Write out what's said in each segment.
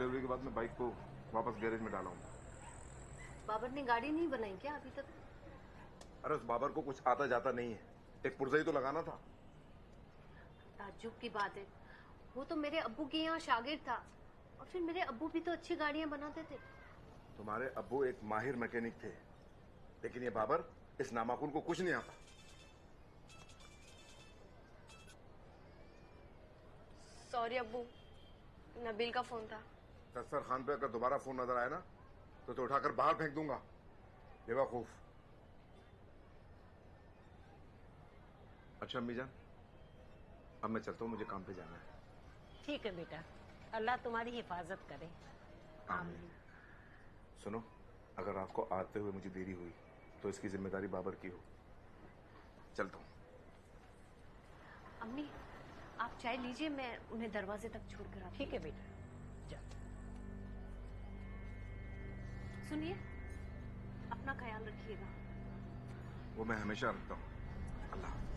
डिलीवरी के बाद मैं बाइक को वापस गैरेज में डाला हूँ। बाबर ने गाड़ी नहीं बनाई क्या अभी तक? अरे उस बाबर को कुछ आता जाता नहीं है, एक पुर्जा ही तो लगाना था। ताज्जुब की बात है, वो तो मेरे अब्बू के यहाँ शागिर्द था और फिर मेरे अब्बू भी तो अच्छी गाड़ियां बनाते थे। तुम्हारे अब्बू एक माहिर मैकेनिक थे, लेकिन ये बाबर इस नामाकुन को कुछ नहीं आता। सॉरी अब्बू, नबील का फोन था। दस्तर खान पे अगर दोबारा फोन नजर आया ना तो उठाकर बाहर फेंक दूंगा, बेवकूफ। अच्छा अम्मी जान, अब मैं चलता हूँ, मुझे काम पे जाना है। ठीक है बेटा, अल्लाह तुम्हारी हिफाजत करे। आमीन। सुनो, अगर रात को आते हुए मुझे देरी हुई तो इसकी जिम्मेदारी बाबर की हो। चलता हूँ। अम्मी आप चाय लीजिए, मैं उन्हें दरवाजे तक छोड़कर आती हूँ। ठीक है बेटा, जा। सुनिए, अपना ख्याल रखिएगा। वो मैं हमेशा रखता हूँ। अल्लाह हाफिज।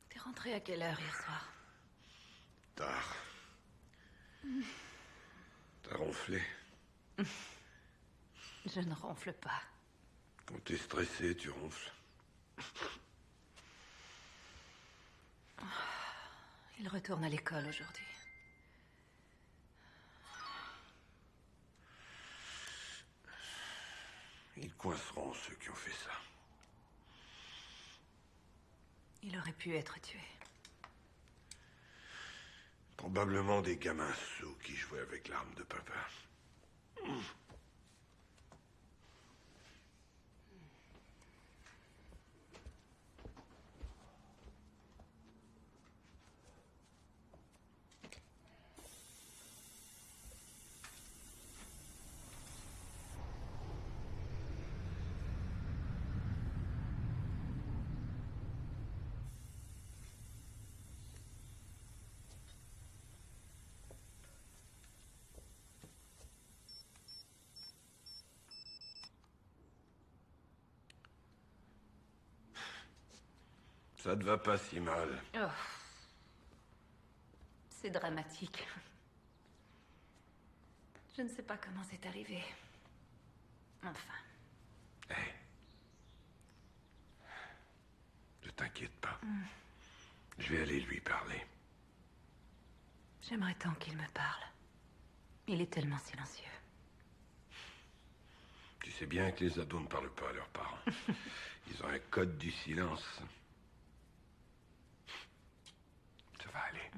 T'es rentré à quelle heure hier soir? Tard. T'as ronflé. Je ne ronfle pas. Quand t'es stressé, tu ronfles. Il retourne à l'école aujourd'hui. Ils coinceront ceux qui ont fait ça. Il aurait pu être tué. Probablement des gamins sots qui jouaient avec l'arme de papa. Ça te va pas si mal. Oh. C'est dramatique. Je ne sais pas comment c'est arrivé. Enfin. Hé. Ne t'inquiète pas. Je vais aller lui parler. J'aimerais tant qu'il me parle. Il est tellement silencieux. Tu sais bien que les ados ne parlent pas à leurs parents. Ils ont un code du silence. Ça va aller.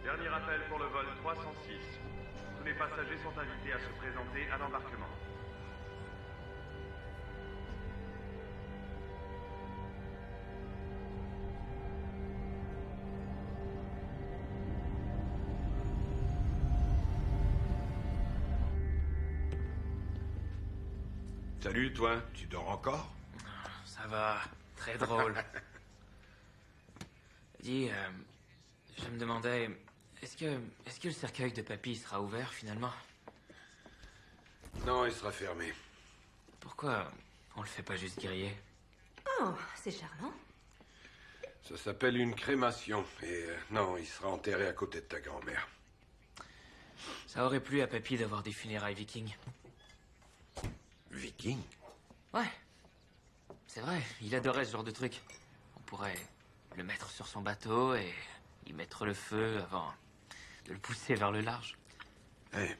Dernier appel pour le vol 306. Tous les passagers sont invités à se présenter à l'embarquement. Salut, toi. Tu dors encore? Ça va, très drôle. Dis, je me demandais, est-ce que le cercueil de papy sera ouvert finalement? Non, il sera fermé. Pourquoi on le fait pas juste griller? Oh, c'est charmant. Ça s'appelle une crémation. Et non, il sera enterré à côté de ta grand-mère. Ça aurait plu à papy d'avoir des funérailles vikings. Viking? Ouais, c'est vrai, il adorait ce genre de truc. On pourrait le mettre sur son bateau et y mettre le feu avant de le pousser vers le large. Eh,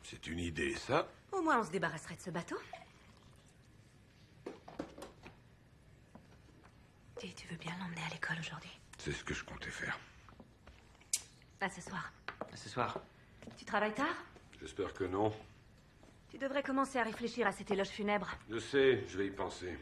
c'est une idée, ça. Au moins, on se débarrasserait de ce bateau. Dis, tu veux bien l'emmener à l'école aujourd'hui? C'est ce que je comptais faire. Pas ce soir. Ce soir. Tu travailles tard? J'espère que non. Tu devrais commencer à réfléchir à cet éloge funèbre. Je sais, je vais y penser.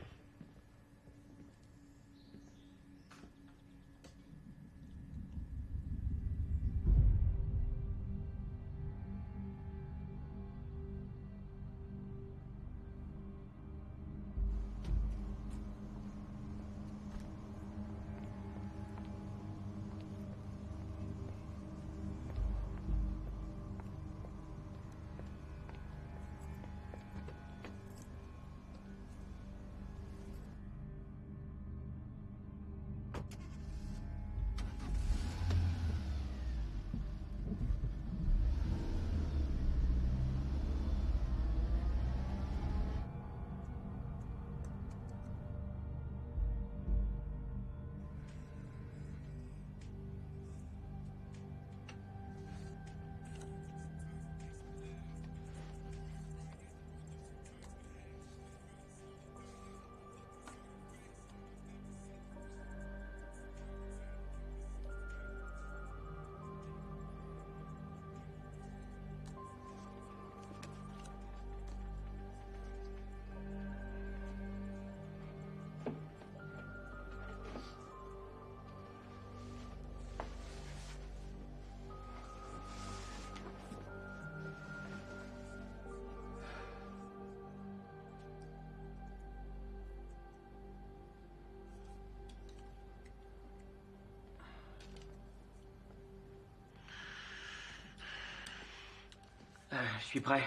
Je suis prêt.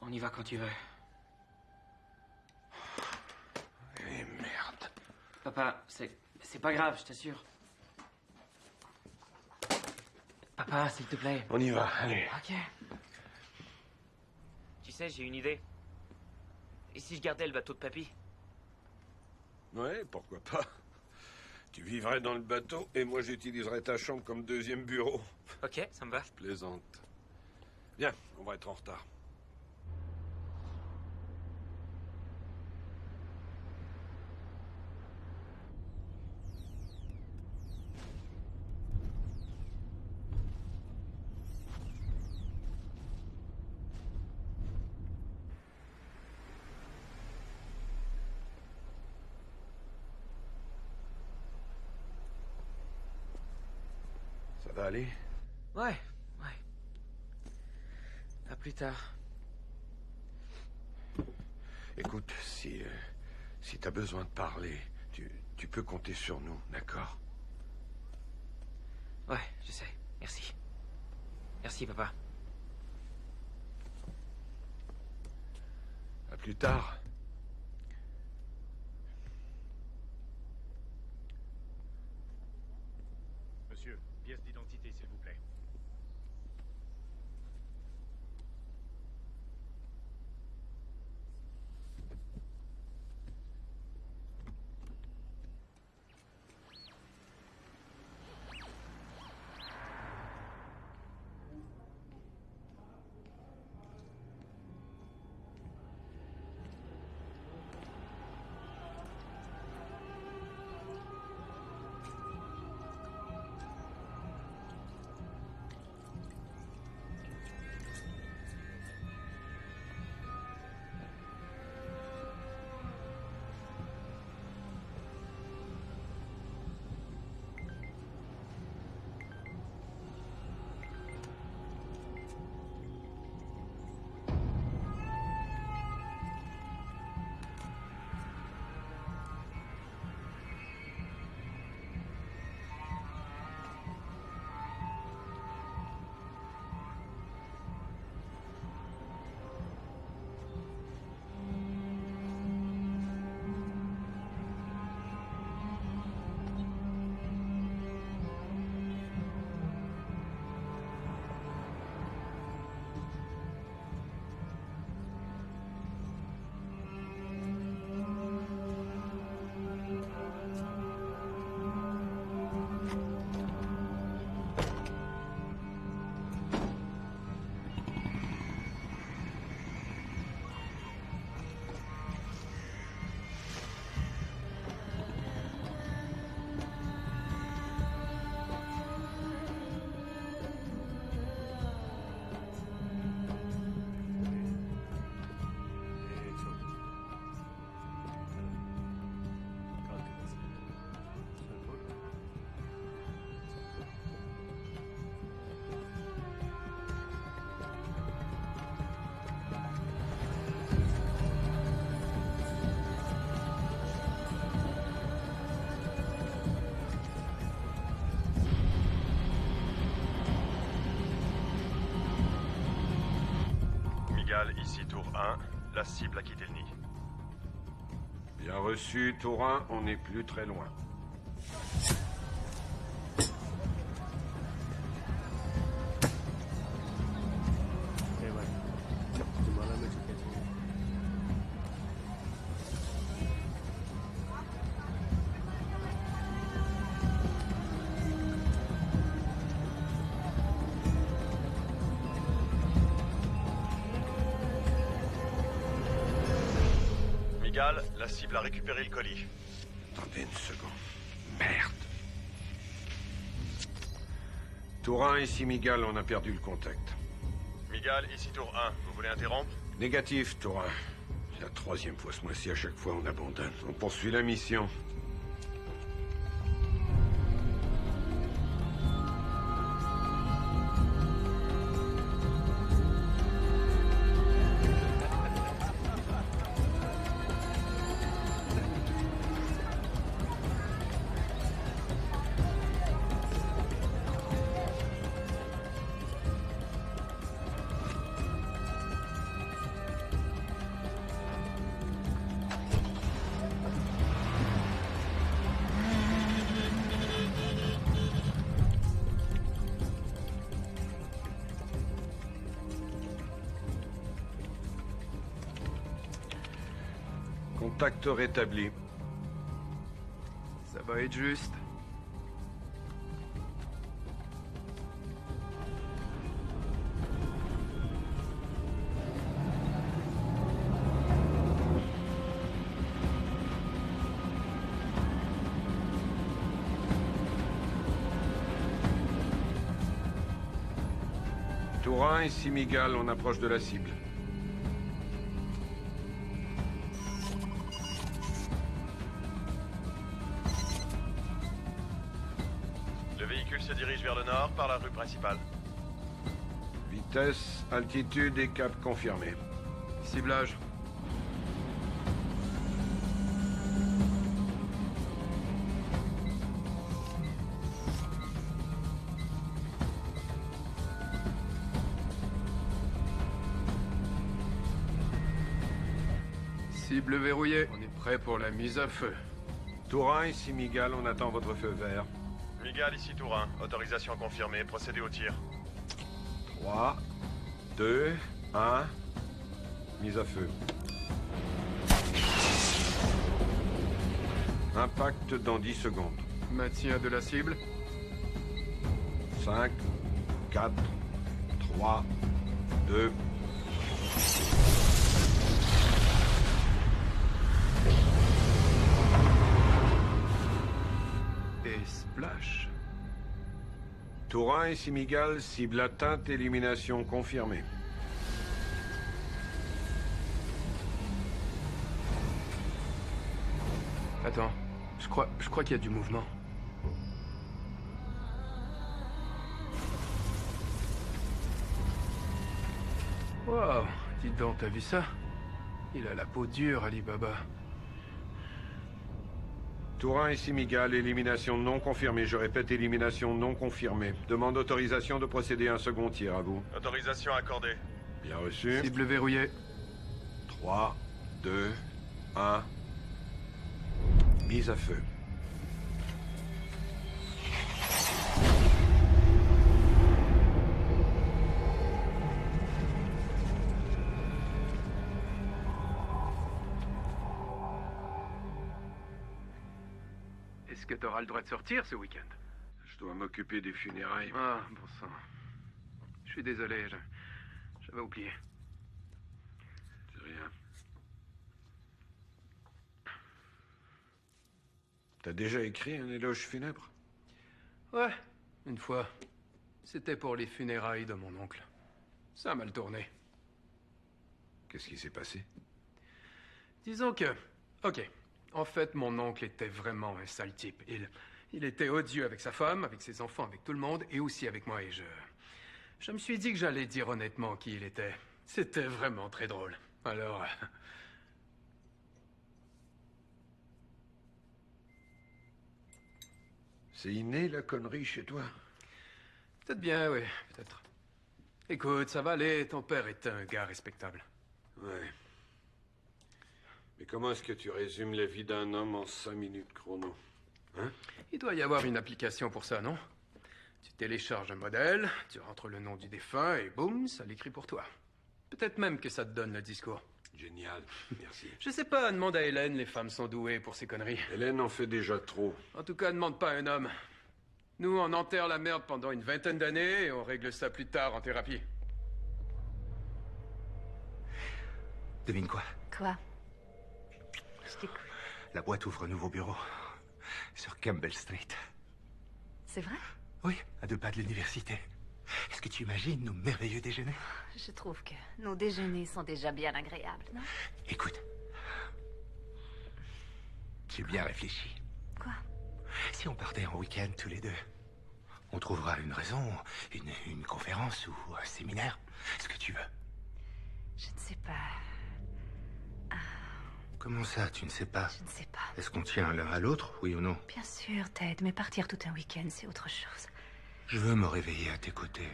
On y va quand tu veux. Eh merde. Papa, c'est pas grave, je t'assure. Papa, s'il te plaît. On y va, allez. Ok. Tu sais, j'ai une idée. Et si je gardais le bateau de papy? Ouais, pourquoi pas. Tu vivrais dans le bateau et moi j'utiliserais ta chambre comme deuxième bureau. Ok, ça me va. Je plaisante. Bien, on va être en retard. Ça va aller? Ouais. À plus tard. Écoute, si t'as besoin de parler, tu peux compter sur nous, d'accord? Ouais, je sais. Merci. Merci, papa. À plus tard. Monsieur, pièce d'identité, s'il vous plaît. Miguel, ici Tour 1. La cible a quitté le nid. Bien reçu, Tour 1, on n'est plus très loin. Miguel, la cible a récupéré le colis. Attendez une seconde. Merde. Tour 1, ici Miguel, on a perdu le contact. Miguel, ici Tour 1. Vous voulez interrompre? Négatif, Tour 1. C'est la 3e fois ce mois-ci, à chaque fois on abandonne. On poursuit la mission. Contact rétabli. Ça va être juste. Tour 1, ici Miguel, on approche de la cible. Le véhicule se dirige vers le nord par la rue principale. Vitesse, altitude et cap confirmé. Ciblage. Cible verrouillée. On est prêt pour la mise à feu. Tour 1, ici Miguel, on attend votre feu vert. Miguel, ici Tour 1. Autorisation confirmée. Procédez au tir. 3, 2, 1, mise à feu. Impact dans 10 secondes. Maintien de la cible. 5, 4, 3, 2... Et splash. Tour 1, ici Miguel, cible atteinte, élimination confirmée. Attends, je crois qu'il y a du mouvement. Wow, dis donc, t'as vu ça? Il a la peau dure, Ali Baba. Tour 1, ici Miguel, élimination non confirmée. Je répète, élimination non confirmée. Demande d'autorisation de procéder à un second tir, à vous. Autorisation accordée. Bien reçu. Cible verrouillée. 3, 2, 1... Mise à feu. Est-ce que t'auras le droit de sortir ce week-end? Je dois m'occuper des funérailles. Ah, bon sang. Je suis désolé, j'avais oublié. C'est rien. T'as déjà écrit un éloge funèbre? Ouais, une fois. C'était pour les funérailles de mon oncle. Ça a mal tourné. Qu'est-ce qui s'est passé? Disons que... Ok. En fait, mon oncle était vraiment un sale type. Il était odieux avec sa femme, avec ses enfants, avec tout le monde, et aussi avec moi, et je me suis dit que j'allais dire honnêtement qui il était. C'était vraiment très drôle. Alors... C'est inné, la connerie, chez toi? Peut-être bien, oui, peut-être. Écoute, ça va aller, ton père est un gars respectable. Ouais. Mais comment est-ce que tu résumes la vie d'un homme en 5 minutes chrono? Hein? Il doit y avoir une application pour ça, non? Tu télécharges un modèle, tu rentres le nom du défunt et boum, ça l'écrit pour toi. Peut-être même que ça te donne le discours. Génial, merci. Je sais pas, demande à Hélène, les femmes sont douées pour ces conneries. Hélène en fait déjà trop. En tout cas, demande pas à un homme. Nous, on enterre la merde pendant une vingtaine d'années et on règle ça plus tard en thérapie. Devine quoi? Quoi? Je t'écoute. La boîte ouvre un nouveau bureau. Sur Campbell Street. C'est vrai? Oui, à 2 pas de l'université. Est-ce que tu imagines nos merveilleux déjeuners? Je trouve que nos déjeuners sont déjà bien agréables, non? Écoute. J'ai bien réfléchi. Quoi? Si on partait en week-end tous les deux, on trouvera une raison, une conférence ou un séminaire. Ce que tu veux. Je ne sais pas. Comment ça, tu ne sais pas? Je ne sais pas. Est-ce qu'on tient l'un à l'autre, oui ou non? Bien sûr, Ted, mais partir tout un week-end, c'est autre chose. Je veux me réveiller à tes côtés.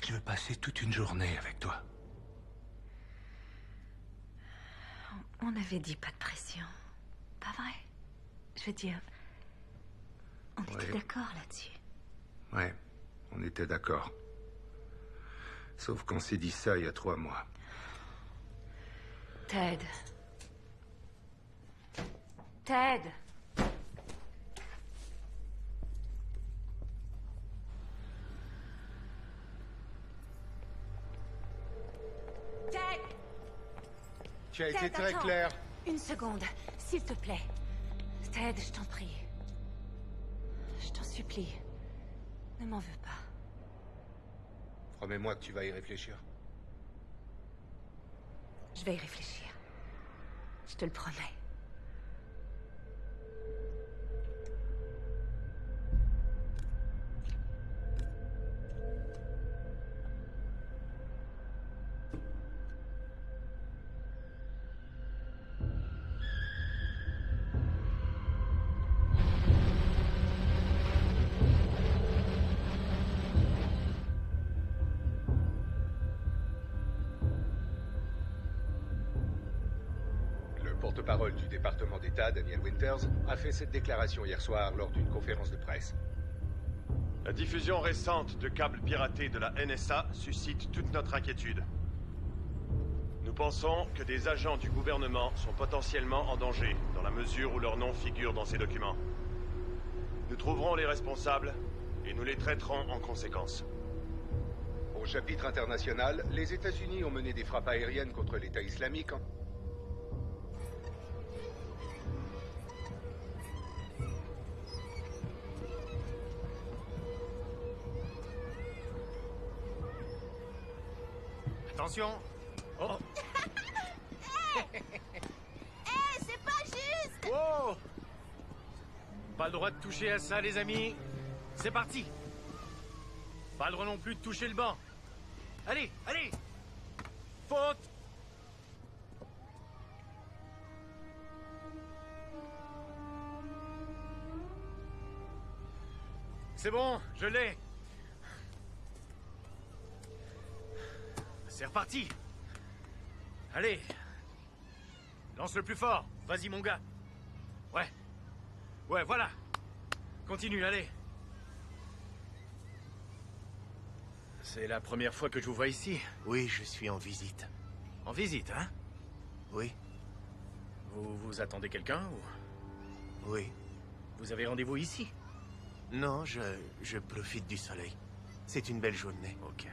Je veux passer toute une journée avec toi. On avait dit pas de pression. Pas vrai? Je veux dire, on était d'accord là-dessus. Ouais, on était d'accord. Sauf qu'on s'est dit ça il y a 3 mois. Ted. Ted. Ted. Tu as été Ted, très attends. clair. Une seconde, s'il te plaît. Ted, je t'en prie. Je t'en supplie. Ne m'en veux pas. Promets-moi que tu vas y réfléchir. Je vais y réfléchir. Je te le promets. Le porte-parole du département d'État, Daniel Winters, a fait cette déclaration hier soir lors d'une conférence de presse. La diffusion récente de câbles piratés de la NSA suscite toute notre inquiétude. Nous pensons que des agents du gouvernement sont potentiellement en danger, dans la mesure où leur nom figure dans ces documents. Nous trouverons les responsables et nous les traiterons en conséquence. Au chapitre international, les États-Unis ont mené des frappes aériennes contre l'État islamique. Attention! Oh! C'est pas juste! Wow! Pas le droit de toucher à ça, les amis. C'est parti! Pas le droit non plus de toucher le banc. Allez, allez! Faute! C'est bon, je l'ai. C'est reparti. Allez. Lance le plus fort. Vas-y, mon gars. Ouais. Ouais, voilà. Continue, allez. C'est la première fois que je vous vois ici. Oui, je suis en visite. En visite, hein? Oui. Vous attendez quelqu'un ou... Oui. Vous avez rendez-vous ici? Non, je profite du soleil. C'est une belle journée. Ok.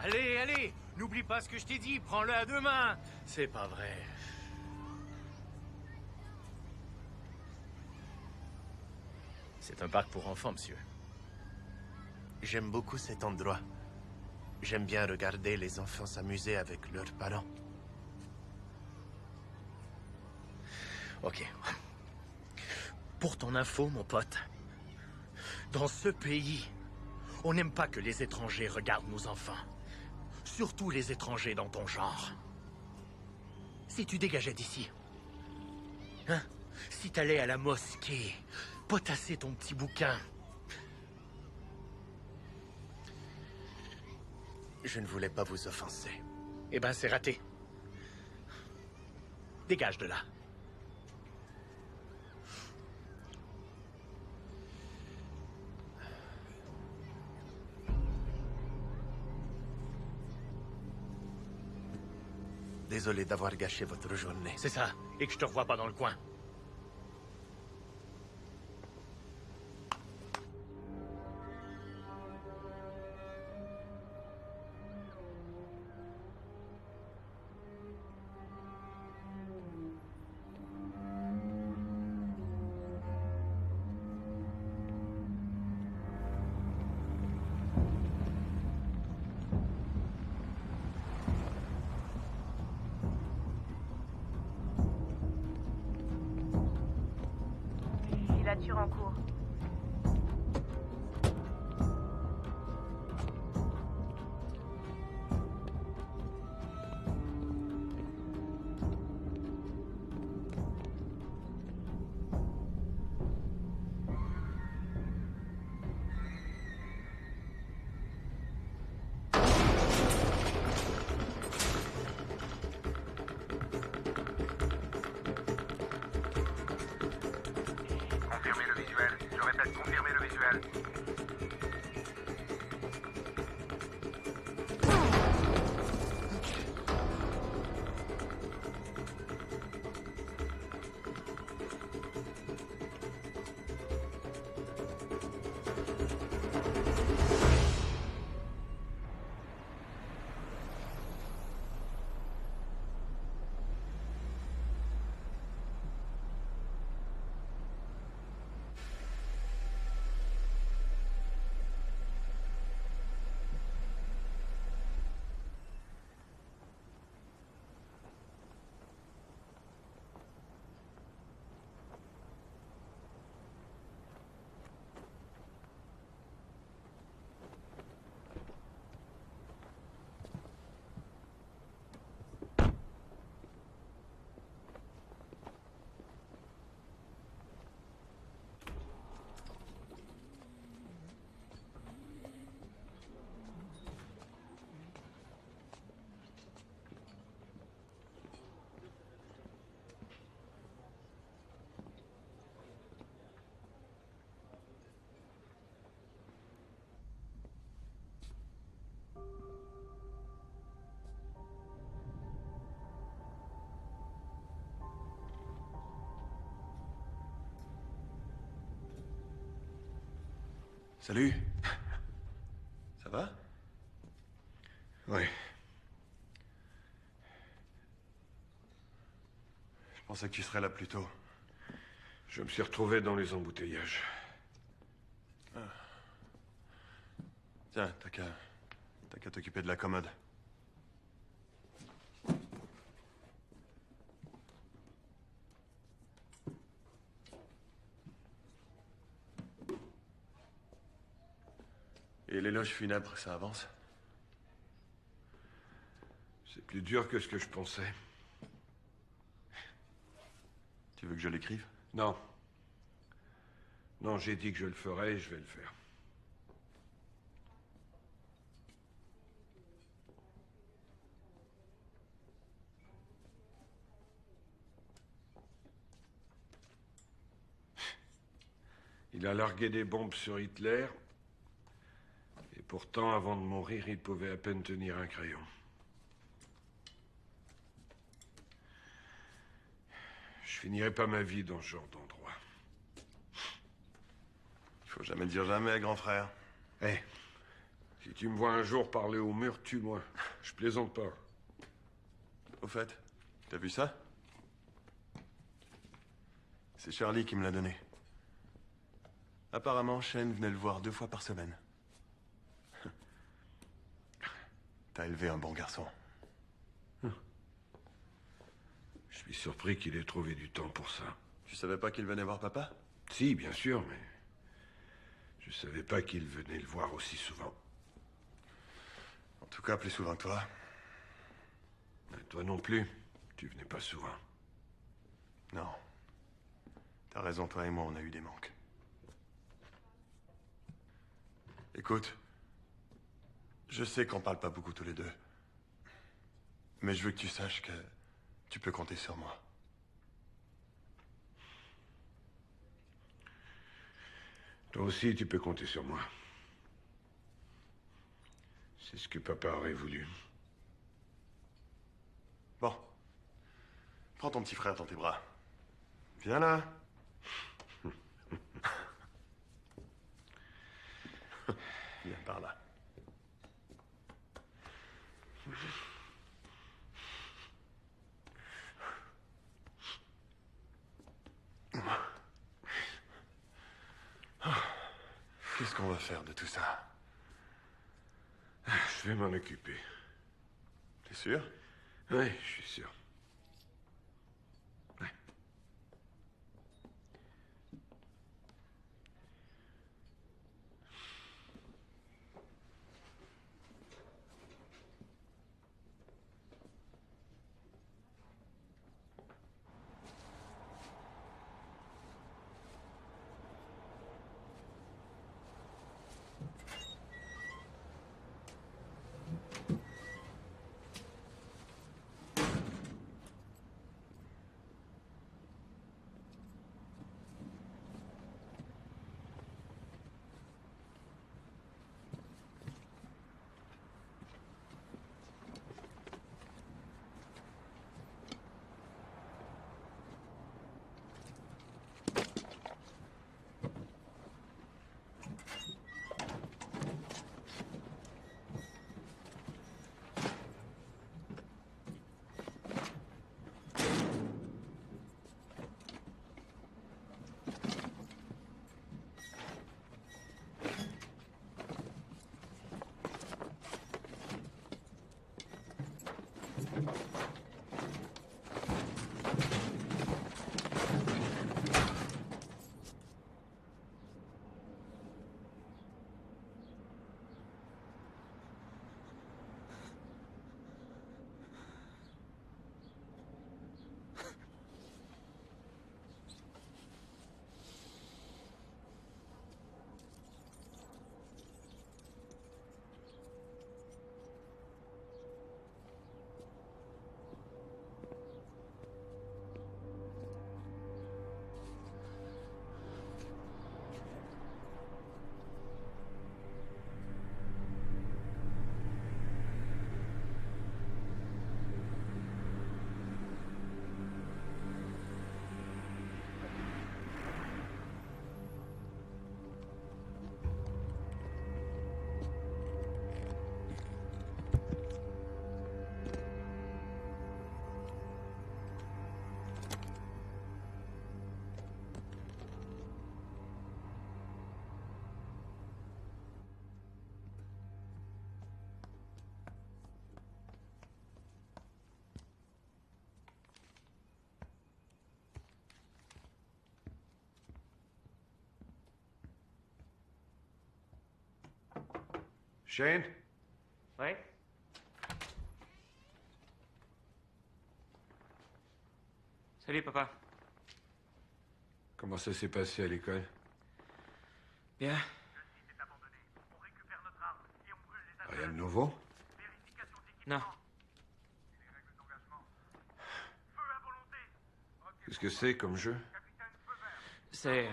Allez, allez! N'oublie pas ce que je t'ai dit, prends-le à 2 mains! C'est pas vrai. C'est un parc pour enfants, monsieur. J'aime beaucoup cet endroit. J'aime bien regarder les enfants s'amuser avec leurs parents. Ok. Pour ton info, mon pote, dans ce pays, on n'aime pas que les étrangers regardent nos enfants. Surtout les étrangers dans ton genre. Si tu dégageais d'ici, hein? Si t'allais à la mosquée, potasser ton petit bouquin, Je ne voulais pas vous offenser. Eh ben, c'est raté. Dégage de là. Désolé d'avoir gâché votre journée. C'est ça. Et que je te revois pas dans le coin. Filature en cours. Confirmez le visuel. Je répète, confirmez le visuel. Salut. Ça va? Oui. Je pensais que tu serais là plus tôt. Je me suis retrouvé dans les embouteillages. Ah. Tiens, t'as qu'à t'occuper de la commode. Et l'éloge funèbre, ça avance? C'est plus dur que ce que je pensais. Tu veux que je l'écrive? Non. Non, j'ai dit que je le ferais et je vais le faire. Il a largué des bombes sur Hitler. Et pourtant, avant de mourir, il pouvait à peine tenir un crayon. Je finirai pas ma vie dans ce genre d'endroit. Il faut jamais dire jamais, grand frère. Hé, si tu me vois un jour parler au mur, tue-moi. Je plaisante pas. Au fait, t'as vu ça? C'est Charlie qui me l'a donné. Apparemment, Shane venait le voir 2 fois par semaine. T'as élevé un bon garçon. Je suis surpris qu'il ait trouvé du temps pour ça. Tu savais pas qu'il venait voir papa? Si, bien sûr, mais... je savais pas qu'il venait le voir aussi souvent. En tout cas, plus souvent que toi. Et toi non plus. Tu venais pas souvent. Non. T'as raison, toi et moi, on a eu des manques. Écoute, Je sais qu'on parle pas beaucoup tous les deux. Mais je veux que tu saches que tu peux compter sur moi. Toi aussi, tu peux compter sur moi. C'est ce que papa aurait voulu. Bon. Prends ton petit frère dans tes bras. Viens là. Viens par là. Qu'est-ce qu'on va faire de tout ça? Je vais m'en occuper. T'es sûr? Oui, je suis sûr. Shane? Ouais? Salut, papa. Comment ça s'est passé à l'école? Bien. Rien de nouveau? Non. Qu'est-ce que c'est comme jeu? C'est...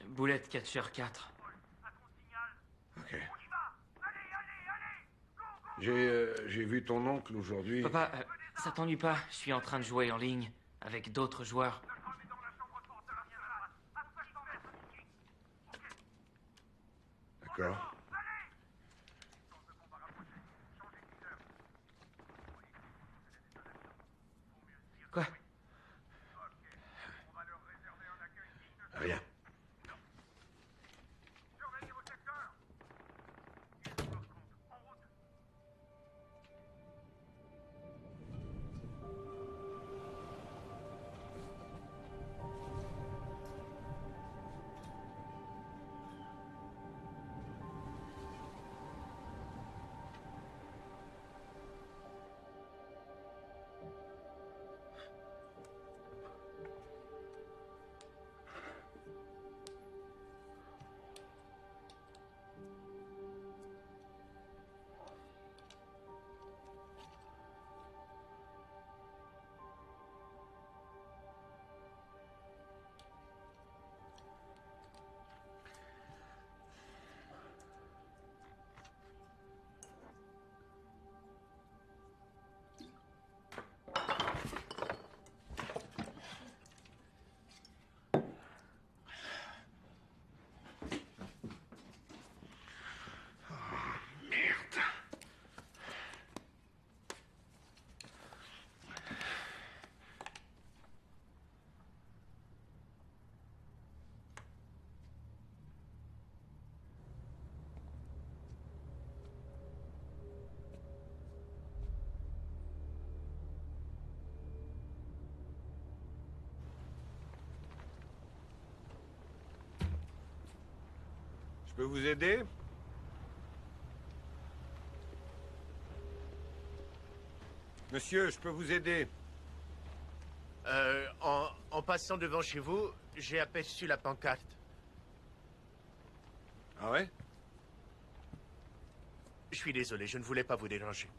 Boulette Catcher 4. Ok. J'ai vu ton oncle aujourd'hui. Papa, ça t'ennuie pas? Je suis en train de jouer en ligne avec d'autres joueurs. D'accord. Quoi? Rien. peux vous aider? Monsieur, je peux vous aider? En passant devant chez vous, j'ai aperçu la pancarte. Ah ouais? Je suis désolé, je ne voulais pas vous déranger.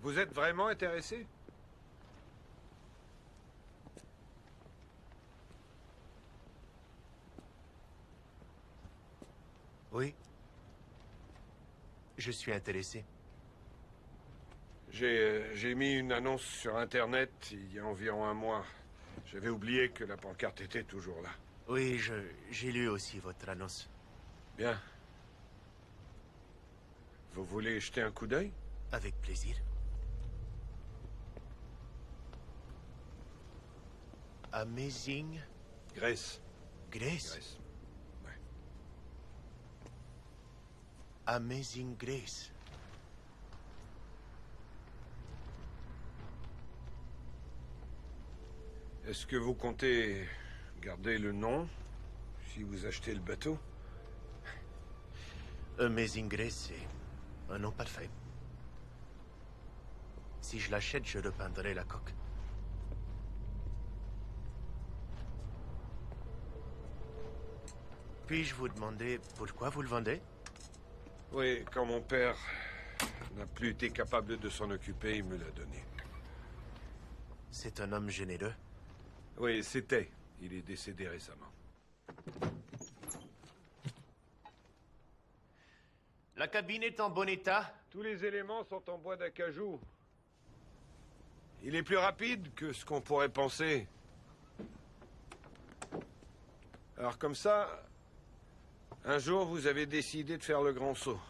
Vous êtes vraiment intéressé? Oui. Je suis intéressé. J'ai mis une annonce sur Internet il y a environ un mois. J'avais oublié que la pancarte était toujours là. Oui, j'ai lu aussi votre annonce. Bien. Vous voulez jeter un coup d'œil? Avec plaisir. Amazing... Grace. Grace? Grace. Ouais. Amazing Grace. Est-ce que vous comptez garder le nom si vous achetez le bateau? Amazing Grace, c'est un nom parfait. Si je l'achète, je repeindrai la coque. Puis-je vous demander pourquoi vous le vendez? Oui, quand mon père n'a plus été capable de s'en occuper, il me l'a donné. C'est un homme généreux. Oui, c'était. Il est décédé récemment. La cabine est en bon état? Tous les éléments sont en bois d'acajou. Il est plus rapide que ce qu'on pourrait penser. Alors comme ça, un jour vous avez décidé de faire le grand saut.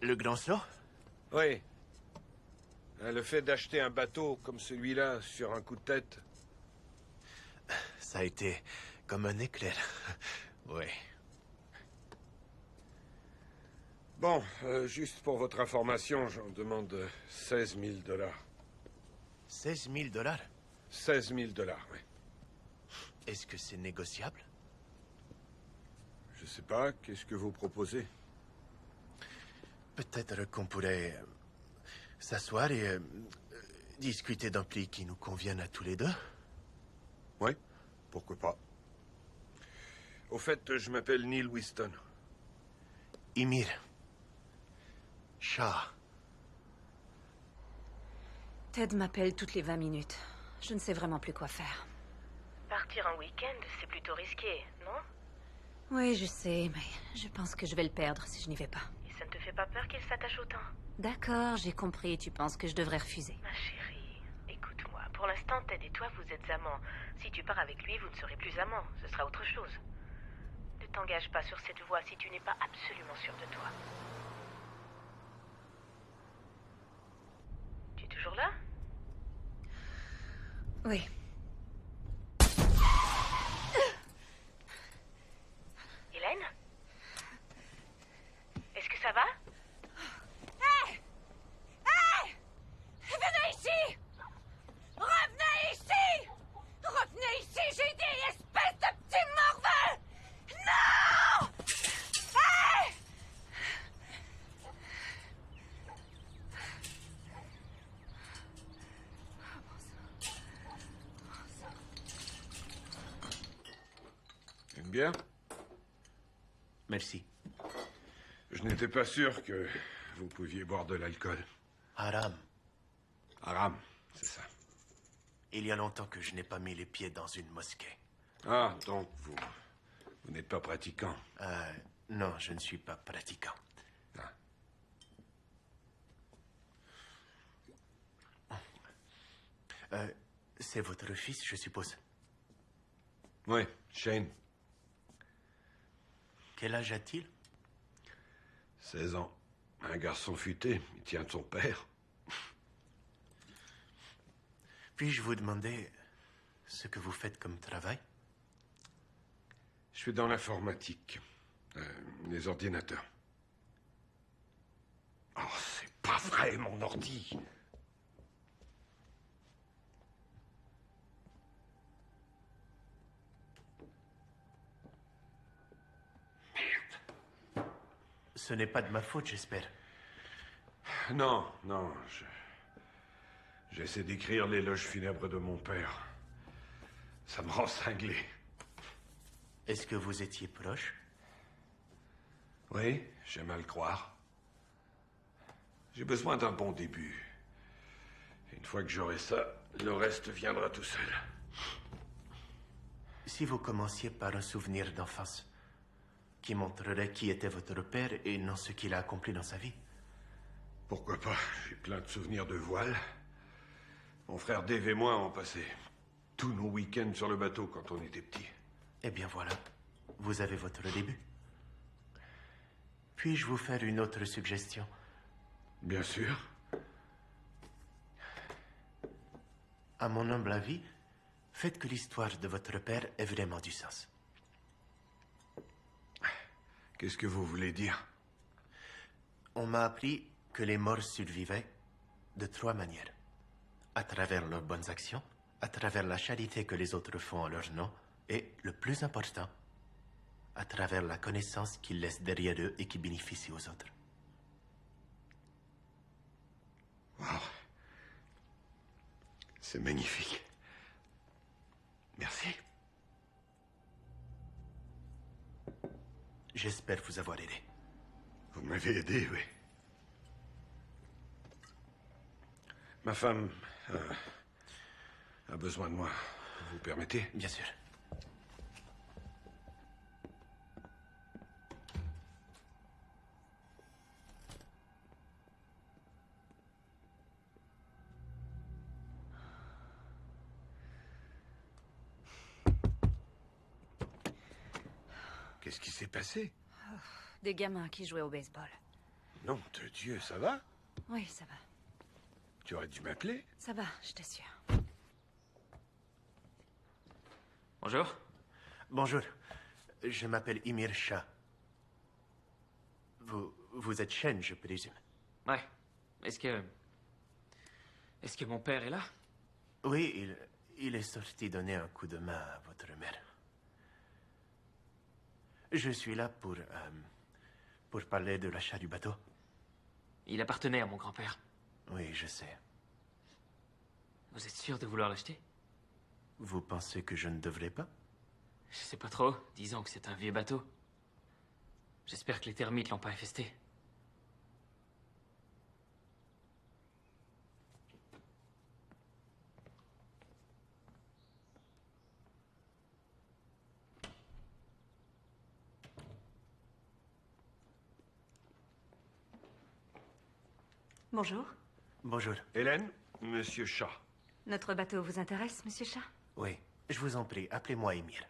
Le grand saut? Oui. Le fait d'acheter un bateau comme celui-là sur un coup de tête. Ça a été comme un éclair. Oui. Bon, juste pour votre information, j'en demande 16 000 $. 16 000 $? 16 000 $, oui. Est-ce que c'est négociable? Je sais pas, qu'est-ce que vous proposez? Peut-être qu'on pourrait s'asseoir et discuter d'un prix qui nous convienne à tous les deux. Oui, pourquoi pas. Au fait, je m'appelle Neil Winston. Ymir. Shah. Ted m'appelle toutes les 20 minutes. Je ne sais vraiment plus quoi faire. Partir en week-end, c'est plutôt risqué, non? Oui, je sais, mais je pense que je vais le perdre si je n'y vais pas. Et ça ne te fait pas peur qu'il s'attache autant? D'accord, j'ai compris. Tu penses que je devrais refuser. Ma chérie, écoute-moi. Pour l'instant, Ted et toi, vous êtes amants. Si tu pars avec lui, vous ne serez plus amants. Ce sera autre chose. Ne t'engage pas sur cette voie si tu n'es pas absolument sûr de toi. Tu es toujours là? Oui. Hélène? Est-ce que ça va? Hé! Hé! Venez ici! Revenez ici! Revenez ici, j'ai dit, espèce de petit morveux! Non! Hé! Une bière? Merci. Je n'étais pas sûr que vous pouviez boire de l'alcool. Haram. Haram, c'est ça. Il y a longtemps que je n'ai pas mis les pieds dans une mosquée. Ah, donc vous n'êtes pas pratiquant. Non, je ne suis pas pratiquant. C'est votre fils, je suppose? Oui, Shane. Quel âge a-t-il? 16 ans. Un garçon futé, il tient de son père. Puis-je vous demander ce que vous faites comme travail? Je suis dans l'informatique. Les ordinateurs. Oh, c'est pas vrai, mon ordi! Ce n'est pas de ma faute, j'espère. Non, non, j'essaie d'écrire l'éloge funèbre de mon père. Ça me rend cinglé. Est-ce que vous étiez proche? Oui, j'aime à le croire. J'ai besoin d'un bon début. Une fois que j'aurai ça, le reste viendra tout seul. Si vous commenciez par un souvenir d'enfance qui montrerait qui était votre père et non ce qu'il a accompli dans sa vie. Pourquoi pas? J'ai plein de souvenirs de voile. Mon frère Dave et moi avons passé tous nos week-ends sur le bateau quand on était petits. Eh bien voilà, vous avez votre début. Puis-je vous faire une autre suggestion? Bien sûr. À mon humble avis, faites que l'histoire de votre père ait vraiment du sens. Qu'est-ce que vous voulez dire? On m'a appris que les morts survivaient de 3 manières. À travers leurs bonnes actions, à travers la charité que les autres font en leur nom, et, le plus important, à travers la connaissance qu'ils laissent derrière eux et qui bénéficie aux autres. Wow. C'est magnifique. Merci. J'espère vous avoir aidé. Vous m'avez aidé, oui. Ma femme a besoin de moi. Vous permettez? Bien sûr. Qu'est-ce qui s'est passé? Des gamins qui jouaient au baseball. Nom de Dieu, ça va? Oui, ça va. Tu aurais dû m'appeler. Ça va, je t'assure. Bonjour. Bonjour. Je m'appelle Ymir Shah. Vous êtes Shen, je présume. Ouais. Est-ce que mon père est là? Oui, il est sorti donner un coup de main à votre mère. Je suis là pour parler de l'achat du bateau. Il appartenait à mon grand-père. Oui, je sais. Vous êtes sûr de vouloir l'acheter? Vous pensez que je ne devrais pas? Je sais pas trop. Disons que c'est un vieux bateau. J'espère que les termites l'ont pas infesté. Bonjour. Bonjour. Hélène, Monsieur Shah. Notre bateau vous intéresse, Monsieur Shah? Oui, je vous en prie, appelez-moi Ymir.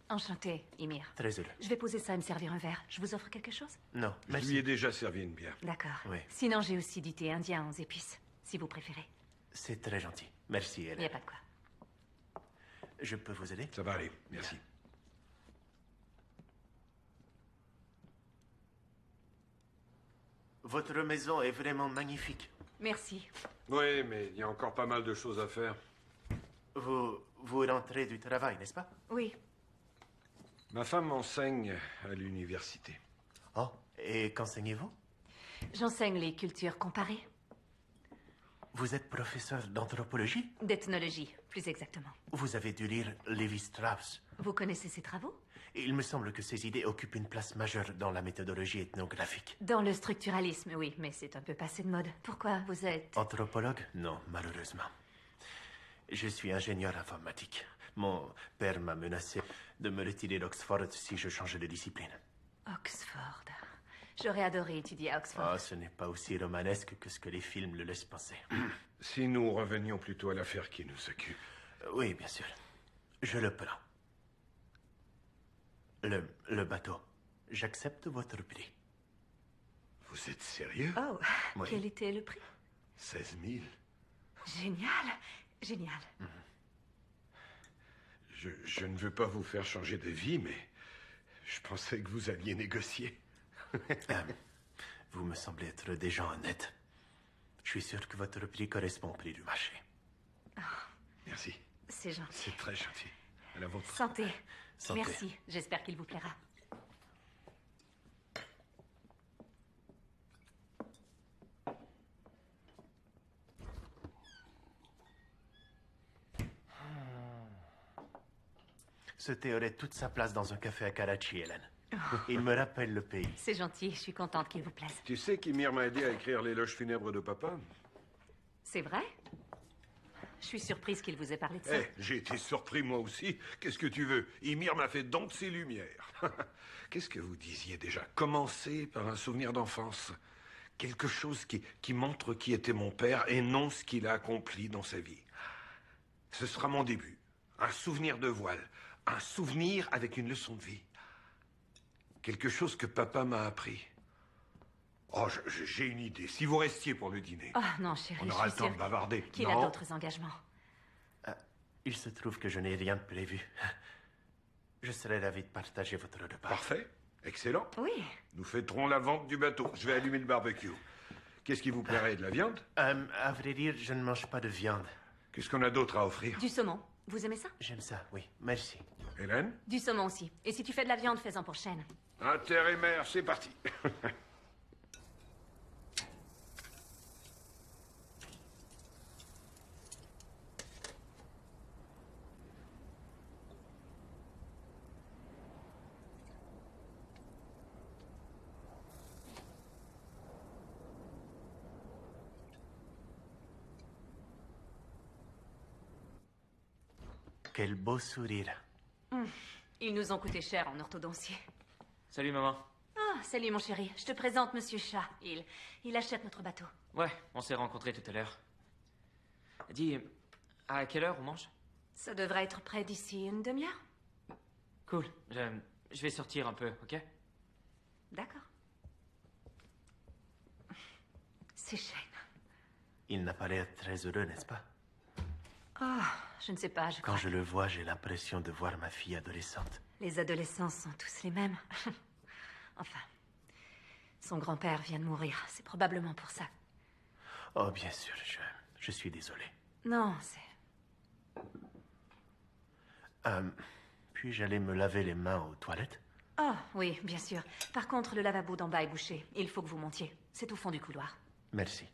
Enchanté, Ymir. Très heureux. Je vais poser ça et me servir un verre. Je vous offre quelque chose? Non, Je merci. lui ai déjà servi une bière. D'accord. Oui. Sinon, j'ai aussi du thé indien aux épices, si vous préférez. C'est très gentil. Merci, Il n'y a Hélène. pas de quoi. Je peux vous aider? Ça va aller, merci. Votre maison est vraiment magnifique. Merci. Oui, mais il y a encore pas mal de choses à faire. Vous rentrez du travail, n'est-ce pas? Oui. Ma femme enseigne à l'université. Oh, et qu'enseignez-vous? J'enseigne les cultures comparées. Vous êtes professeur d'anthropologie? D'ethnologie, plus exactement. Vous avez dû lire Lévi-Strauss. Vous connaissez ses travaux? Il me semble que ces idées occupent une place majeure dans la méthodologie ethnographique. Dans le structuralisme, oui, mais c'est un peu passé de mode. Pourquoi vous êtes... Anthropologue? Non, malheureusement. Je suis ingénieur informatique. Mon père m'a menacé de me retirer d'Oxford si je changeais de discipline. Oxford. J'aurais adoré étudier à Oxford. Ah, ce n'est pas aussi romanesque que ce que les films le laissent penser. Si nous revenions plutôt à l'affaire qui nous occupe. Oui, bien sûr. Je le prends. Le bateau. J'accepte votre prix. Vous êtes sérieux? Oh, Oui. quel était le prix? 16 000. Génial, génial. Je ne veux pas vous faire changer de vie, mais je pensais que vous alliez négocier. Vous me semblez être des gens honnêtes. Je suis sûr que votre prix correspond au prix du marché. Merci. C'est gentil. C'est très gentil. À la vôtre. Santé. Santé. Merci, j'espère qu'il vous plaira. Ce thé aurait toute sa place dans un café à Karachi, Hélène. Il me rappelle le pays. C'est gentil, je suis contente qu'il vous plaise. Tu sais qu'Ymir m'a aidé à écrire l'éloge funèbre de papa? C'est vrai? Je suis surprise qu'il vous ait parlé de ça. J'ai été surpris moi aussi. Qu'est-ce que tu veux? Ymir m'a fait don de ses lumières. Qu'est-ce que vous disiez déjà? Commencer par un souvenir d'enfance. Quelque chose qui montre qui était mon père et non ce qu'il a accompli dans sa vie. Ce sera mon début. Un souvenir de voile. Un souvenir avec une leçon de vie. Quelque chose que papa m'a appris. Oh, j'ai une idée. Si vous restiez pour le dîner. Oh non, chérie, on aura je le suis temps sûre de bavarder. qu'il a Non? d'autres engagements. Il se trouve que je n'ai rien de prévu. Je serais ravi de partager votre repas. Parfait. Excellent. Oui. Nous fêterons la vente du bateau. Je vais allumer le barbecue. Qu'est-ce qui vous plairait? De la viande? À vrai dire, je ne mange pas de viande. Qu'est-ce qu'on a d'autre à offrir? Du saumon. Vous aimez ça? J'aime ça, oui. Merci. Hélène? Du saumon aussi. Et si tu fais de la viande, fais-en pour Shane. Inter et mère, c'est parti. Quel beau sourire. Ils nous ont coûté cher en orthodontie. Salut, maman. Ah, salut mon chéri. Je te présente Monsieur Chat. Il achète notre bateau. Ouais, on s'est rencontrés tout à l'heure. Dis, à quelle heure on mange? Ça devrait être prêt d'ici une demi-heure. Cool. Je vais sortir un peu, ok? D'accord. C'est Shane. Il n'a pas l'air très heureux, n'est-ce pas? Oh, je ne sais pas, je crois. Quand je le vois, j'ai l'impression de voir ma fille adolescente. Les adolescents sont tous les mêmes. Enfin, son grand-père vient de mourir. C'est probablement pour ça. Oh, bien sûr, je suis désolé. Non, c'est... Puis-je aller me laver les mains aux toilettes? Oh, oui, bien sûr. Par contre, le lavabo d'en bas est bouché. Il faut que vous montiez. C'est au fond du couloir. Merci.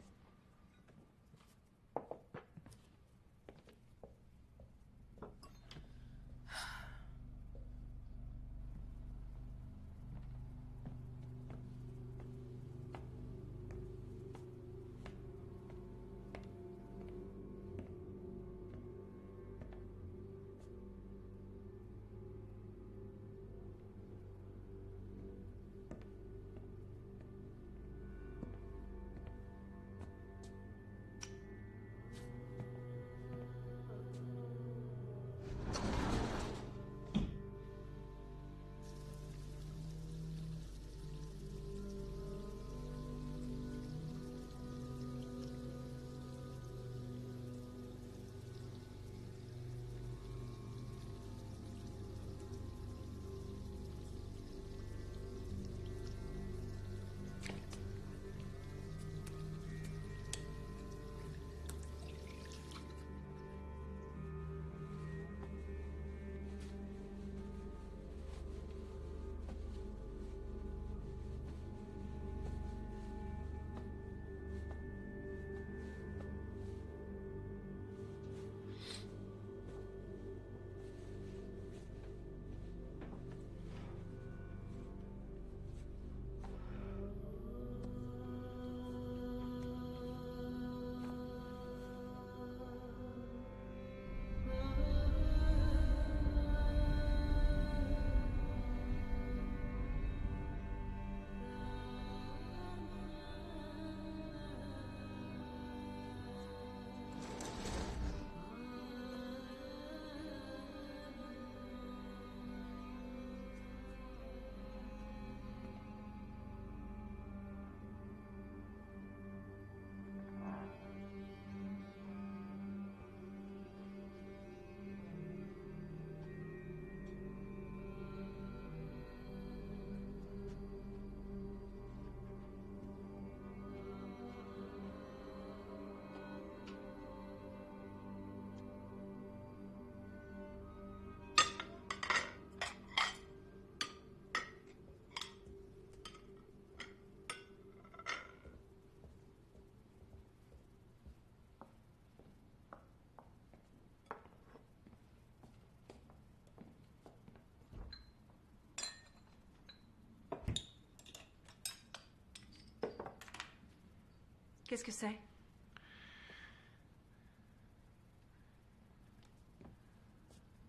Qu'est-ce que c'est?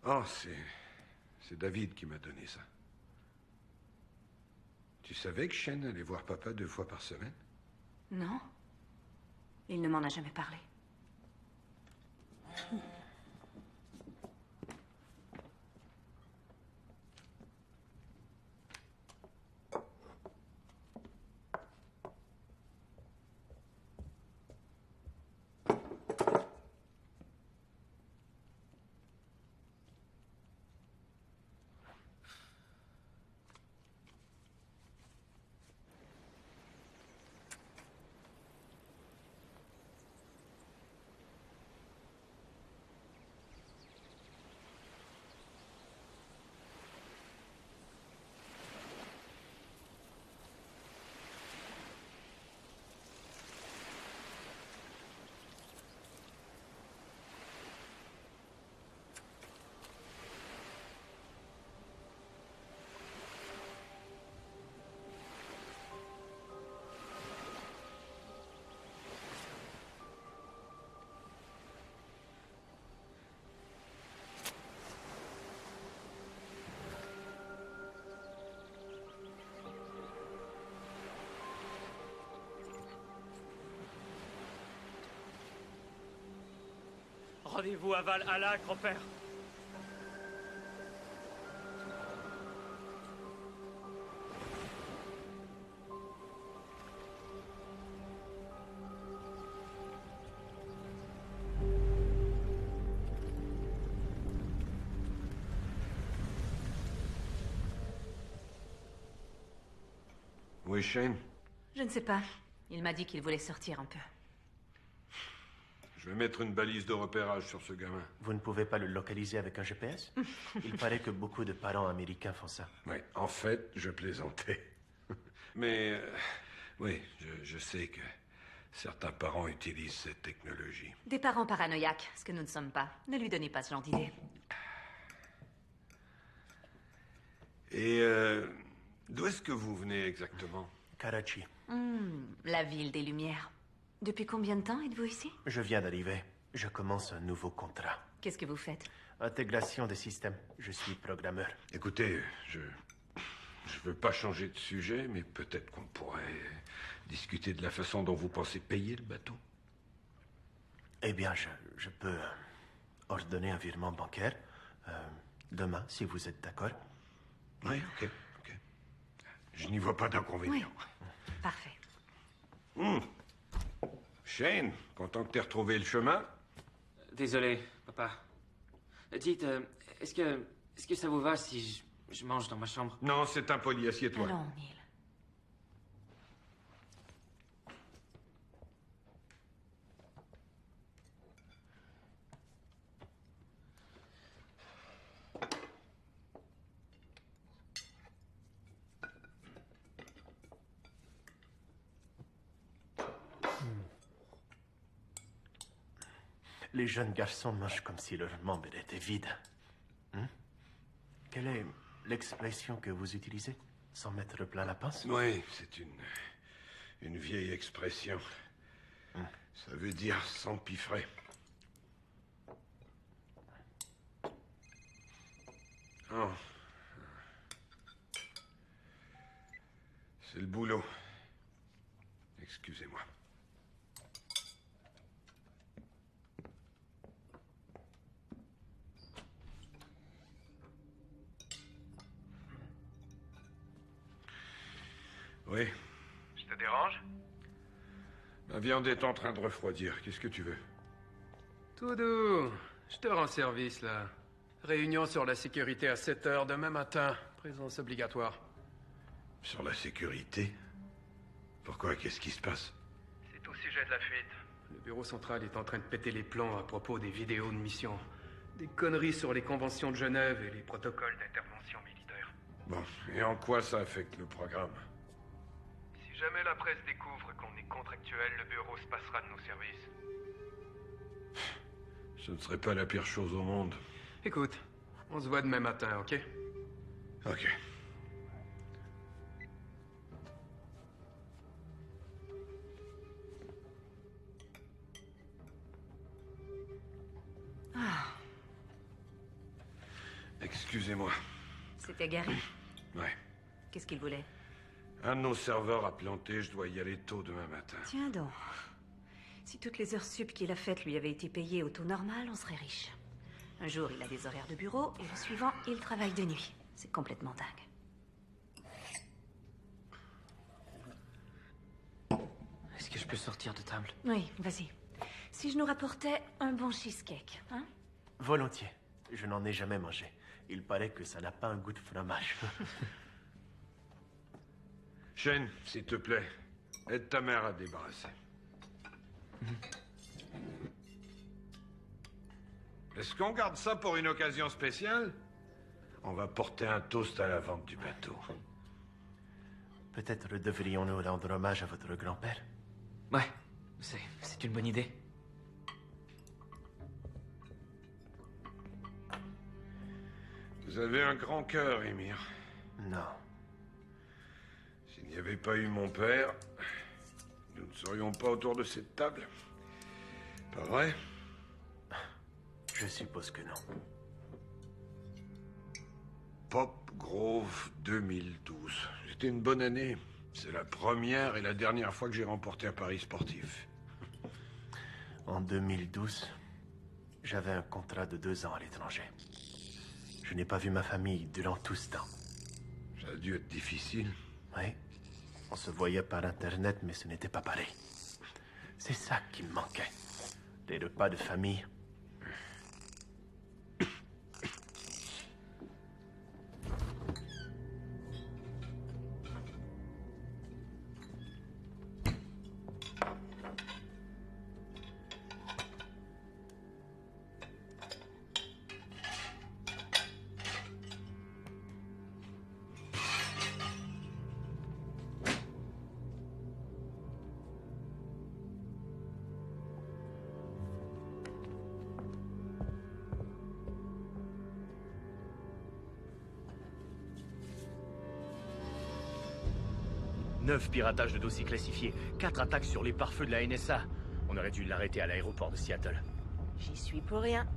Oh, c'est David qui m'a donné ça. Tu savais que Shane allait voir papa 2 fois par semaine? Non. Il ne m'en a jamais parlé. Rendez-vous à Valhalla, grand-père. Où est Shane? Je ne sais pas. Il m'a dit qu'il voulait sortir un peu. Je vais mettre une balise de repérage sur ce gamin. Vous ne pouvez pas le localiser avec un GPS? Il paraît que beaucoup de parents américains font ça. Oui, en fait, je plaisantais. Mais, oui, je sais que certains parents utilisent cette technologie. Des parents paranoïaques, ce que nous ne sommes pas. Ne lui donnez pas ce genre d'idée. Et, d'où est-ce que vous venez exactement? Karachi. La ville des Lumières. Depuis combien de temps êtes-vous ici? Je viens d'arriver. Je commence un nouveau contrat. Qu'est-ce que vous faites? Intégration des systèmes. Je suis programmeur. Écoutez, je veux pas changer de sujet, mais peut-être qu'on pourrait discuter de la façon dont vous pensez payer le bateau. Eh bien, je peux ordonner un virement bancaire demain, si vous êtes d'accord. Oui, ok. Je n'y vois pas d'inconvénient. Oui. Parfait. Shane, content que t'aies retrouvé le chemin. Désolé, papa. Dites, est-ce que ça vous va si je mange dans ma chambre? Non, c'est impoli, assieds-toi. Allons, Neil. Les jeunes garçons mangent comme si leur membre était vide. Quelle est l'expression que vous utilisez? Sans mettre plein la pince? Oui, c'est une vieille expression. Ça veut dire s'empiffrer. Oh. C'est le boulot. Excusez-moi. Oui. Je te dérange? Ma viande est en train de refroidir. Qu'est-ce que tu veux? Tout doux. Je te rends service, là. Réunion sur la sécurité à 7 h demain matin. Présence obligatoire. Sur la sécurité? Pourquoi? Qu'est-ce qui se passe? C'est au sujet de la fuite. Le bureau central est en train de péter les plombs à propos des vidéos de mission. Des conneries sur les conventions de Genève et les protocoles d'intervention militaire. Bon, et en quoi ça affecte le programme? Si jamais la presse découvre qu'on est contractuel, le bureau se passera de nos services. Ce ne serait pas la pire chose au monde. Écoute, on se voit demain matin, ok? Ok. Excusez-moi. C'était Gary. Ouais. Qu'est-ce qu'il voulait? Un de nos serveurs a planté, je dois y aller tôt demain matin. Tiens donc. Si toutes les heures sup qu'il a faites lui avaient été payées au taux normal, on serait riche. Un jour, il a des horaires de bureau, et le suivant, il travaille de nuit. C'est complètement dingue. Est-ce que je peux sortir de table? Oui, vas-y. Si je nous rapportais un bon cheesecake, hein? Volontiers. Je n'en ai jamais mangé. Il paraît que ça n'a pas un goût de fromage. Shane, s'il te plaît, aide ta mère à te débarrasser. Est-ce qu'on garde ça pour une occasion spéciale? On va porter un toast à la vente du bateau. Peut-être devrions-nous rendre hommage à votre grand-père? Ouais, c'est une bonne idée. Vous avez un grand cœur, Émir. Non. S'il n'y avait pas eu mon père, nous ne serions pas autour de cette table. Pas vrai? Je suppose que non. Pop Grove 2012. C'était une bonne année. C'est la première et la dernière fois que j'ai remporté un pari sportif. En 2012, j'avais un contrat de 2 ans à l'étranger. Je n'ai pas vu ma famille durant tout ce temps. Ça a dû être difficile. Oui. On se voyait par Internet, mais ce n'était pas pareil. C'est ça qui me manquait. Les repas de famille. Neuf piratages de dossiers classifiés, 4 attaques sur les pare-feux de la NSA. On aurait dû l'arrêter à l'aéroport de Seattle. J'y suis pour rien.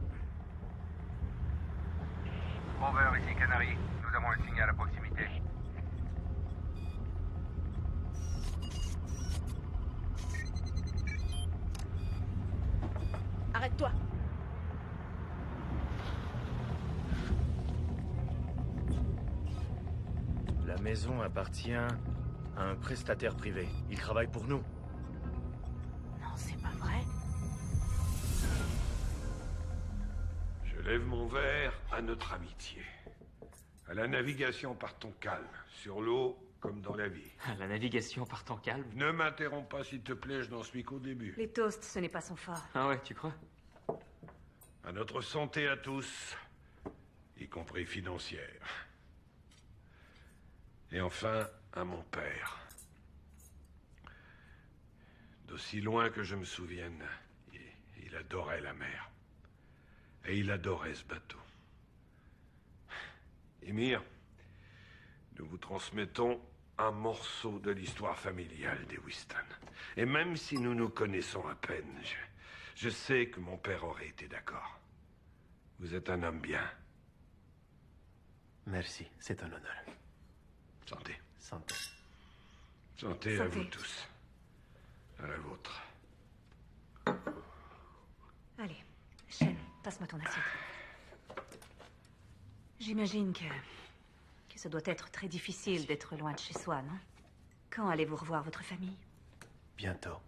Rover, ici Canary. Nous avons un signal à proximité. Arrête-toi. La maison appartient à un prestataire privé. Il travaille pour nous. Non, c'est pas vrai. Je lève mon verre à notre amitié. À la navigation par ton calme. Sur l'eau comme dans la vie. La navigation par temps calme? Ne m'interromps pas, s'il te plaît, je n'en suis qu'au début. Les toasts, ce n'est pas son fort. Ah ouais, tu crois? À notre santé à tous, y compris financière. Et enfin, à mon père. D'aussi loin que je me souvienne, il adorait la mer. Et il adorait ce bateau. Émir, nous vous transmettons un morceau de l'histoire familiale des Whiston. Et même si nous nous connaissons à peine, je sais que mon père aurait été d'accord. Vous êtes un homme bien. Merci, c'est un honneur. Santé. Santé. Santé à vous tous. À la vôtre. Allez, Shane, passe-moi ton assiette. J'imagine que ça doit être très difficile d'être loin de chez soi, non? Quand allez-vous revoir votre famille? Bientôt.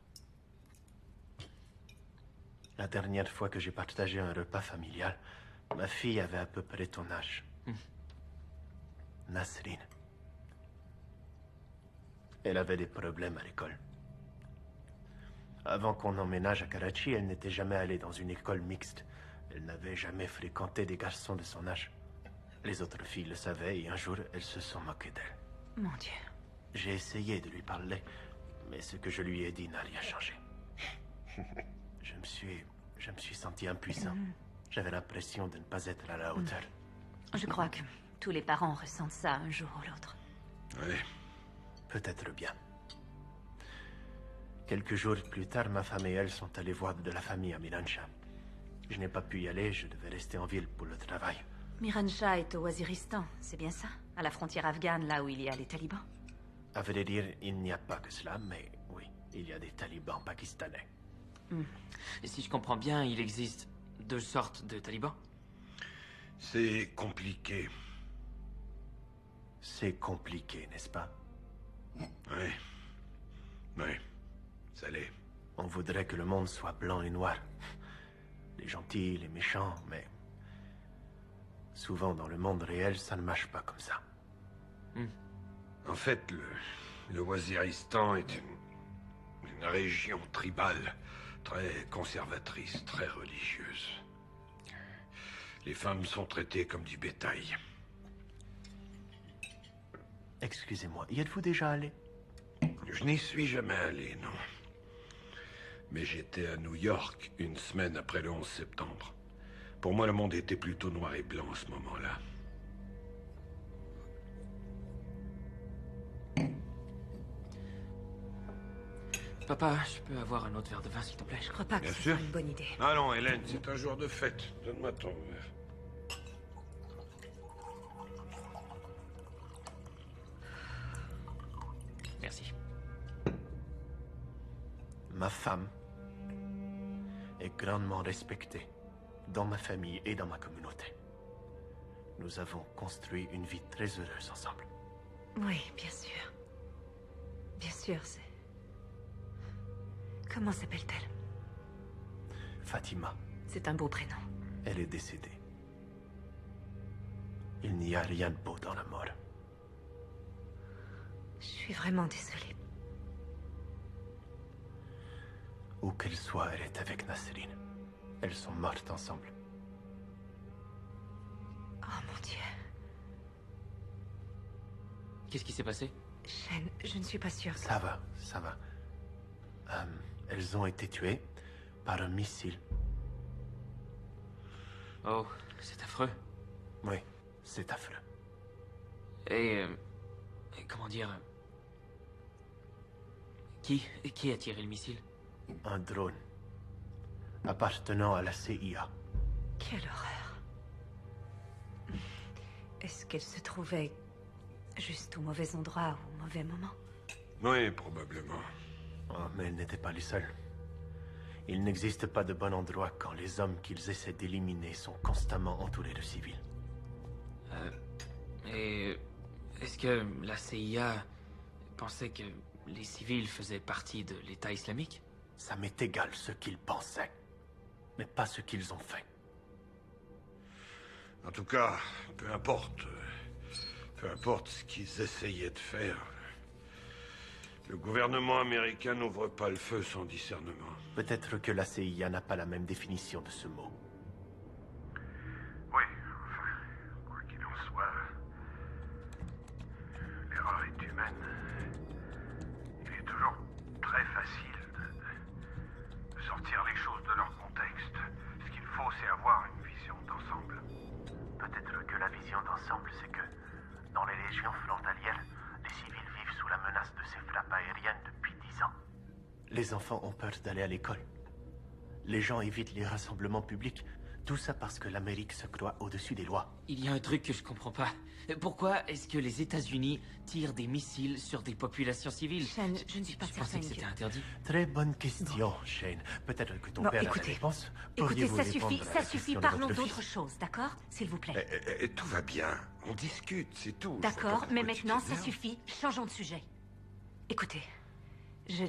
La dernière fois que j'ai partagé un repas familial, ma fille avait à peu près ton âge. Nasreen. Elle avait des problèmes à l'école. Avant qu'on emménage à Karachi, elle n'était jamais allée dans une école mixte. Elle n'avait jamais fréquenté des garçons de son âge. Les autres filles le savaient et un jour, elles se sont moquées d'elle. Mon Dieu. J'ai essayé de lui parler, mais ce que je lui ai dit n'a rien changé. Je me suis senti impuissant. J'avais l'impression de ne pas être à la hauteur. Je crois que tous les parents ressentent ça un jour ou l'autre. Oui. Peut-être bien. Quelques jours plus tard, ma femme et elle sont allées voir de la famille à Milansha. Je n'ai pas pu y aller, je devais rester en ville pour le travail. Miran-Shah est au Waziristan, c'est bien ça? À la frontière afghane, là où il y a les talibans? À vrai dire, il n'y a pas que cela, mais oui, il y a des talibans pakistanais. Et si je comprends bien, il existe deux sortes de talibans? C'est compliqué. C'est compliqué, n'est-ce pas? Oui. Oui, ça l'est. On voudrait que le monde soit blanc et noir. Les gentils, les méchants, mais... souvent, dans le monde réel, ça ne marche pas comme ça. En fait, le Waziristan est une région tribale, très conservatrice, très religieuse. Les femmes sont traitées comme du bétail. Excusez-moi, y êtes-vous déjà allé? Je n'y suis jamais allé, non. Mais j'étais à New York une semaine après le 11 septembre. Pour moi, le monde était plutôt noir et blanc à ce moment-là. Papa, je peux avoir un autre verre de vin, s'il te plaît? Je crois pas que Bien ce sûr. soit une bonne idée. Allons, Hélène, c'est un jour de fête. Donne-moi ton verre. Merci. Ma femme est grandement respectée dans ma famille et dans ma communauté. Nous avons construit une vie très heureuse ensemble. Oui, bien sûr. Bien sûr, c'est... Comment s'appelle-t-elle? Fatima, C'est un beau prénom. elle est décédée. Il n'y a rien de beau dans la mort. Je suis vraiment désolée. Où qu'elle soit, elle est avec Nasreen. Elles sont mortes ensemble. Oh mon Dieu. Qu'est-ce qui s'est passé? Shen, je ne suis pas sûre que... Ça va, ça va. Elles ont été tuées par un missile. Oh, c'est affreux. Oui, c'est affreux. Et comment dire... Qui a tiré le missile? Un drone appartenant à la CIA. Quelle horreur. Est-ce qu'elle se trouvait juste au mauvais endroit, au mauvais moment? Oui, probablement. Oh, mais elles n'étaient pas les seules. Il n'existe pas de bon endroit quand les hommes qu'ils essaient d'éliminer sont constamment entourés de civils. Et est-ce que la CIA pensait que les civils faisaient partie de l'État islamique? Ça m'est égal ce qu'ils pensaient, mais pas ce qu'ils ont fait. En tout cas, peu importe ce qu'ils essayaient de faire, le gouvernement américain n'ouvre pas le feu sans discernement. Peut-être que la CIA n'a pas la même définition de ce mot. Oui, enfin, quoi qu'il en soit, l'erreur est humaine. Il est toujours très facile de sortir les choses de leur contexte. Ce qu'il faut, c'est avoir une vision d'ensemble. Peut-être que la vision d'ensemble, c'est que dans les régions frontalières, les civils vivent sous la menace de ces frappes aériennes depuis 10 ans. Les enfants ont peur d'aller à l'école. Les gens évitent les rassemblements publics. Tout ça parce que l'Amérique se croit au-dessus des lois. Il y a un truc que je comprends pas. Pourquoi est-ce que les États-Unis tirent des missiles sur des populations civiles? Shen, je ne suis pas Je pensais certaine que c'était interdit. Très bonne question, Shane. Peut-être que ton Bon, père a la écoutez. réponse. Écoutez, Pourriez-vous ça répondre suffit, à la ça suffit. question de Parlons votre d'autre fils? chose, d'accord? S'il vous plaît. Tout va bien. On discute, c'est tout. Je vois D'accord, pas mais pourquoi tu maintenant, ça t'énerves. suffit. Changeons de sujet. Écoutez, je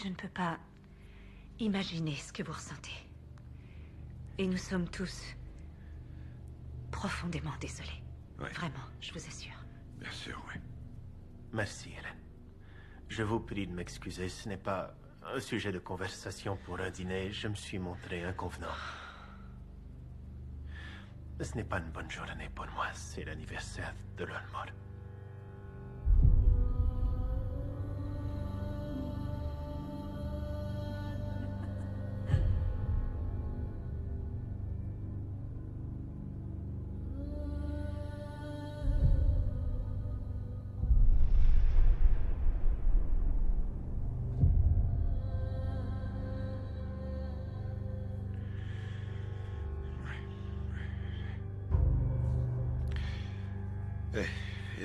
ne peux pas imaginer ce que vous ressentez. Et nous sommes tous profondément désolés. Ouais. Vraiment, je vous assure. Bien sûr, oui. Merci, Hélène. Je vous prie de m'excuser, ce n'est pas un sujet de conversation pour un dîner. Je me suis montré inconvenant. Ce n'est pas une bonne journée pour moi, c'est l'anniversaire de leur mort.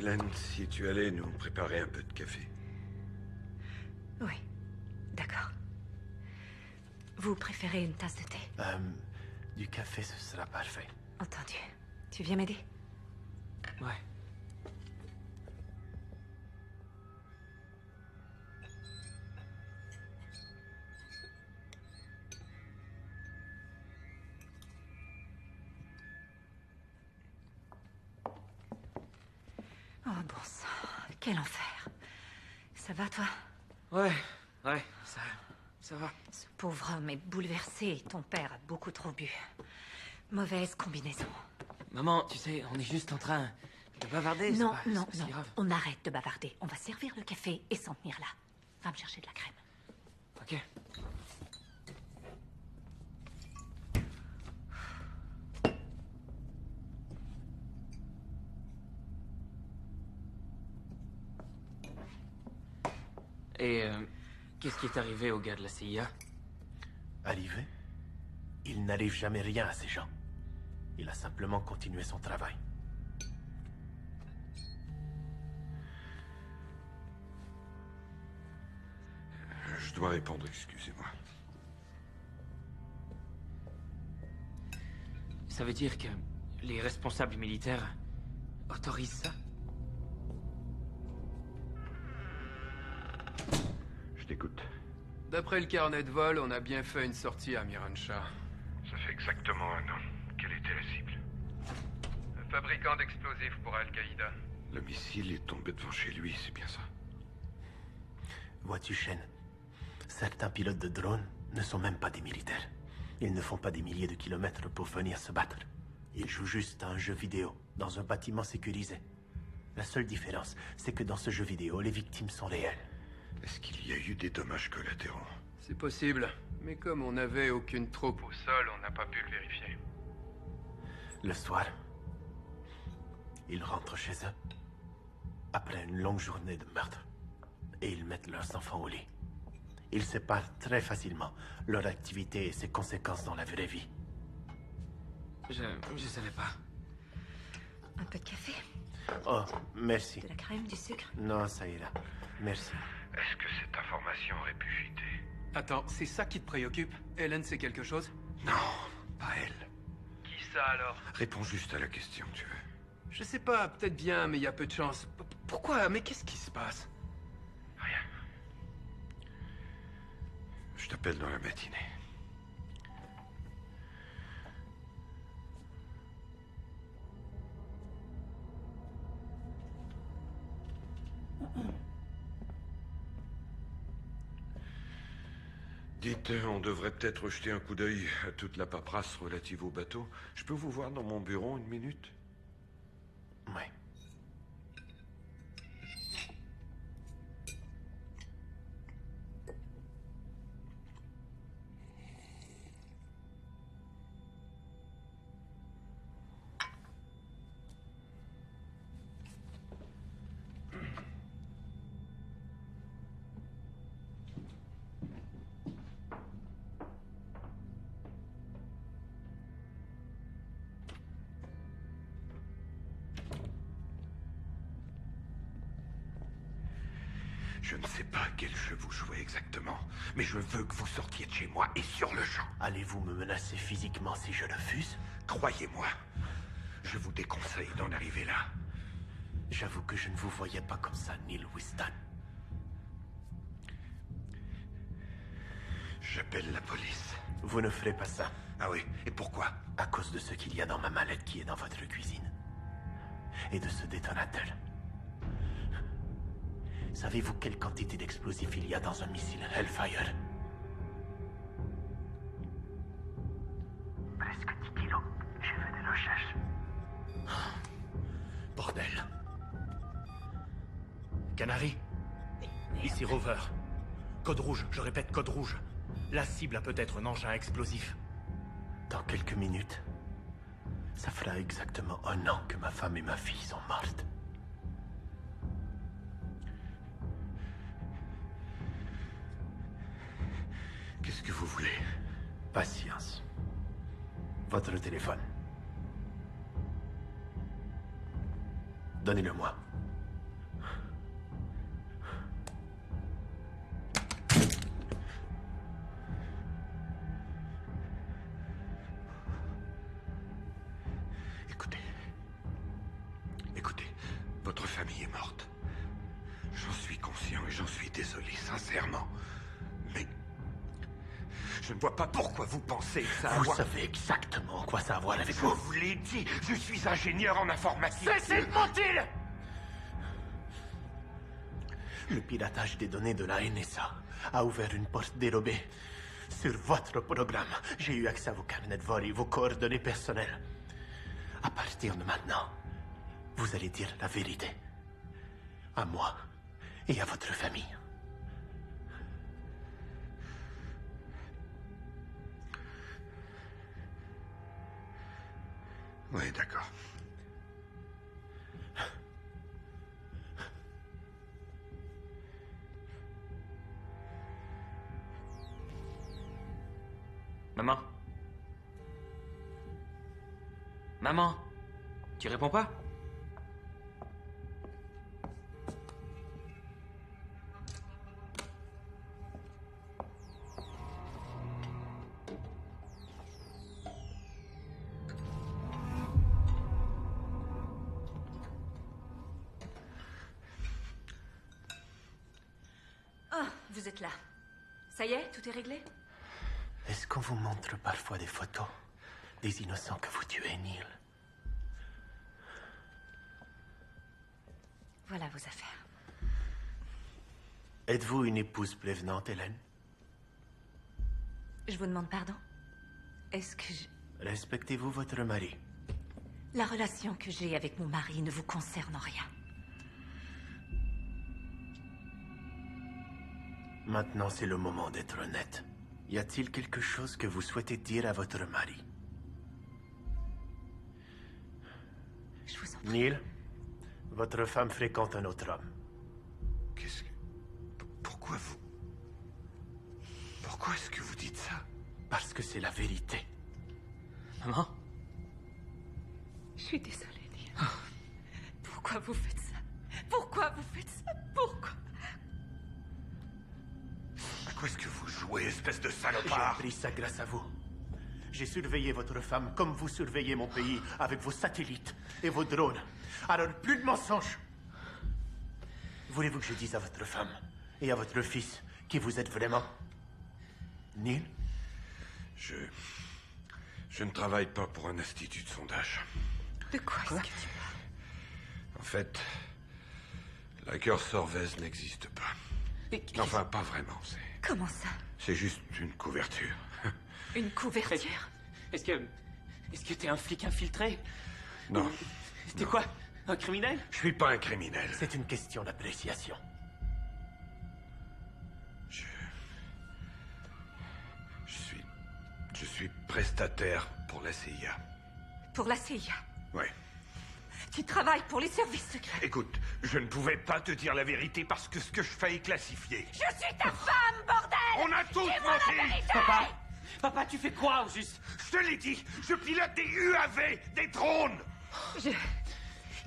Hélène, si tu allais nous préparer un peu de café. Oui, d'accord. Vous préférez une tasse de thé? Du café, ce sera parfait. Entendu. Tu viens m'aider? Ouais. Oh bon sang, quel enfer. Ça va, toi? Ouais, ça va. Ce pauvre homme est bouleversé et ton père a beaucoup trop bu. Mauvaise combinaison. Maman, tu sais, on est juste en train de bavarder. Non, c'est non, pas si non. grave. On arrête de bavarder. On va servir le café et s'en tenir là. Va me chercher de la crème. Ok. Et qu'est-ce qui est arrivé au gars de la CIA? Arrivé? Il n'arrive jamais rien à ces gens. Il a simplement continué son travail. Je dois répondre, excusez-moi. Ça veut dire que les responsables militaires autorisent ça? Je t'écoute. D'après le carnet de vol, on a bien fait une sortie à Miran Shah. Ça fait exactement 1 an. Quelle était la cible? Un fabricant d'explosifs pour Al-Qaïda. Le missile est tombé devant chez lui, c'est bien ça? Vois-tu, Shen, certains pilotes de drones ne sont même pas des militaires. Ils ne font pas des milliers de kilomètres pour venir se battre. Ils jouent juste à un jeu vidéo, dans un bâtiment sécurisé. La seule différence, c'est que dans ce jeu vidéo, les victimes sont réelles. Est-ce qu'il y a eu des dommages collatéraux? C'est possible, mais comme on n'avait aucune troupe au sol, on n'a pas pu le vérifier. Le soir, ils rentrent chez eux, après une longue journée de meurtre, et ils mettent leurs enfants au lit. Ils séparent très facilement leur activité et ses conséquences dans la vraie vie. Je savais pas. Un peu de café? Oh, merci. De la crème, du sucre? Non, ça ira. Merci. Est-ce que cette information aurait pu fuiter? Attends, c'est ça qui te préoccupe? Hélène sait quelque chose? Non, pas elle. Qui ça alors? Réponds juste à la question, tu veux. Je sais pas, peut-être bien, mais il y a peu de chance. Pourquoi? Mais qu'est-ce qui se passe? Rien. Je t'appelle dans la matinée. Dites, on devrait peut-être jeter un coup d'œil à toute la paperasse relative au bateau. Je peux vous voir dans mon bureau 1 minute? Oui. Je ne sais pas quel jeu vous jouez exactement, mais je veux que vous sortiez de chez moi et sur le champ. Allez-vous me menacer physiquement si je refuse? Croyez-moi, je vous déconseille d'en arriver là. J'avoue que je ne vous voyais pas comme ça, Neil Winston. J'appelle la police. Vous ne ferez pas ça. Ah oui, et pourquoi? À cause de ce qu'il y a dans ma mallette qui est dans votre cuisine. Et de ce détonateur. Savez-vous quelle quantité d'explosifs il y a dans un missile Hellfire? Presque 10 kilos. J'ai fait des recherches. Bordel. Canary? Ici Rover. Code rouge, je répète code rouge. La cible a peut-être un engin explosif. Dans quelques minutes, ça fera exactement 1 an que ma femme et ma fille sont mortes. Qu'est-ce que vous voulez? Patience. Votre téléphone. Donnez-le-moi. sincèrement. Mais je ne vois pas pourquoi vous pensez que ça a à Vous voir... savez exactement quoi ça a à voir avec Je vous. vous l'ai dit, je suis ingénieur en informatique. Cessez de mentir! Le piratage des données de la NSA a ouvert une porte dérobée sur votre programme. J'ai eu accès à vos carnets de vol et vos coordonnées personnelles. À partir de maintenant, vous allez dire la vérité. À moi et à votre famille. Oui, d'accord. Maman? Maman? Tu réponds pas? Oh, vous êtes là. Ça y est, tout est réglé? Est-ce qu'on vous montre parfois des photos des innocents que vous tuez, Neil? Voilà vos affaires. Êtes-vous une épouse prévenante, Hélène? Je vous demande pardon? Est-ce que je... Respectez-vous votre mari? La relation que j'ai avec mon mari ne vous concerne en rien. Maintenant, c'est le moment d'être honnête. Y a-t-il quelque chose que vous souhaitez dire à votre mari? Je vous en prie. Neil, votre femme fréquente un autre homme. Qu'est-ce que... Pourquoi vous... Pourquoi est-ce que vous dites ça? Parce que c'est la vérité. Maman? Je suis désolée, Neil. Pourquoi vous faites ça? Pourquoi vous faites ça? Pourquoi? À quoi est-ce que vous jouez, espèce de J'ai salopard? appris ça grâce à vous. J'ai surveillé votre femme comme vous surveillez mon pays, avec vos satellites et vos drones. Alors, plus de mensonges. Voulez-vous que je dise à votre femme et à votre fils qui vous êtes vraiment? Neil? Je ne travaille pas pour un institut de sondage. De quoi est-ce que tu parles? En fait, la cœur sorvaise n'existe pas. Enfin, pas vraiment, Comment ça? c'est juste une couverture. Une couverture? Est-ce que t'es un flic infiltré? Non. T'es quoi? Un criminel? Je suis pas un criminel. C'est une question d'appréciation. Je suis prestataire pour la CIA. Pour la CIA? Oui. Tu travailles pour les services secrets? Écoute, je ne pouvais pas te dire la vérité parce que ce que je fais est classifié. Je suis ta femme, bordel! On a tous Dis-moi la menti! vérité! Papa, tu fais quoi, au juste? Je te l'ai dit, je pilote des UAV, des drones!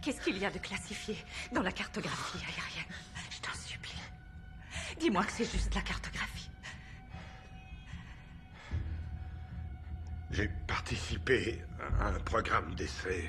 Qu'est-ce qu'il y a de classifié dans la cartographie aérienne? Je t'en supplie. Dis-moi que c'est juste la cartographie. J'ai participé à un programme d'essai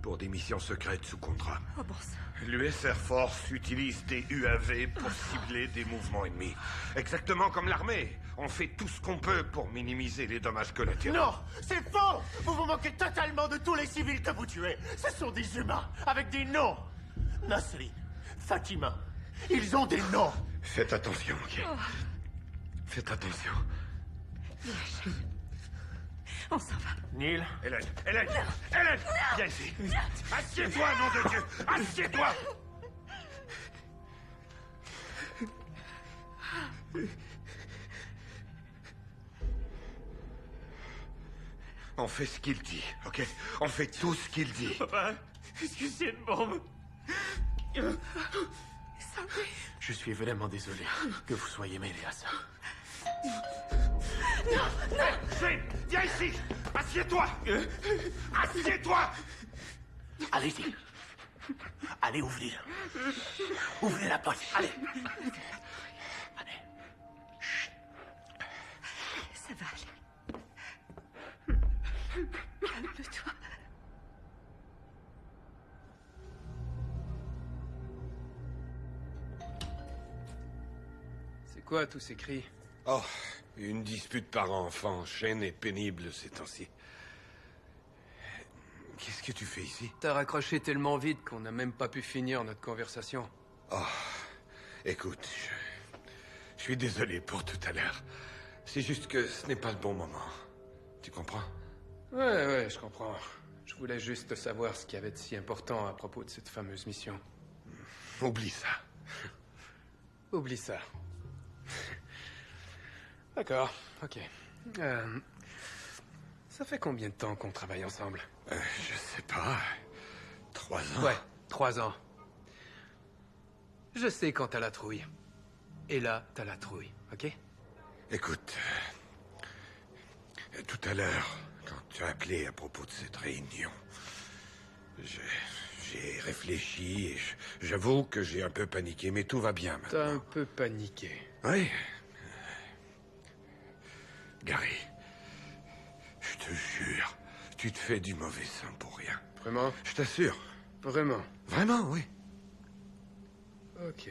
pour des missions secrètes sous contrat. Oh bon sang. L'US Air Force utilise des UAV pour cibler des mouvements ennemis. Exactement comme l'armée. On fait tout ce qu'on peut pour minimiser les dommages collatéraux. Non, c'est faux! Vous vous moquez totalement de tous les civils que vous tuez. Ce sont des humains, avec des noms. Nasri, Fatima, ils ont des noms. Faites attention, ok? Faites attention. On s'en va. Neil? Hélène! Viens ici! Assieds-toi, nom de Dieu! Assieds-toi! On fait ce qu'il dit, ok? On fait tout ce qu'il dit. Papa, est-ce que c'est une bombe? Je suis vraiment désolé que vous soyez mêlé à ça. Hey, viens ici! Assieds-toi! Assieds-toi! Allez-y. Allez ouvrir. Ouvrez la porte. Allez. Ça va aller. Calme-toi. C'est C'est quoi tous ces cris? Oh, une dispute par enfant. Shane est pénible ces temps-ci. Qu'est-ce que tu fais ici? T'as raccroché tellement vite qu'on n'a même pas pu finir notre conversation. Oh, écoute, je suis désolé pour tout à l'heure. C'est juste que ce n'est pas le bon moment. Tu comprends? Ouais, je comprends. Je voulais juste savoir ce qu'il y avait de si important à propos de cette fameuse mission. Oublie ça. Oublie ça. D'accord, ok. Ça fait combien de temps qu'on travaille ensemble? Je sais pas. 3 ans? Ouais, 3 ans. Je sais quand t'as la trouille. Et là, t'as la trouille, ok? Écoute, tout à l'heure, quand tu as appelé à propos de cette réunion, j'ai réfléchi et j'avoue que j'ai un peu paniqué, mais tout va bien maintenant. T'as un peu paniqué. Oui. Gary, je te jure, tu te fais du mauvais sang pour rien. Vraiment? Je t'assure. Vraiment? Vraiment, oui. Ok.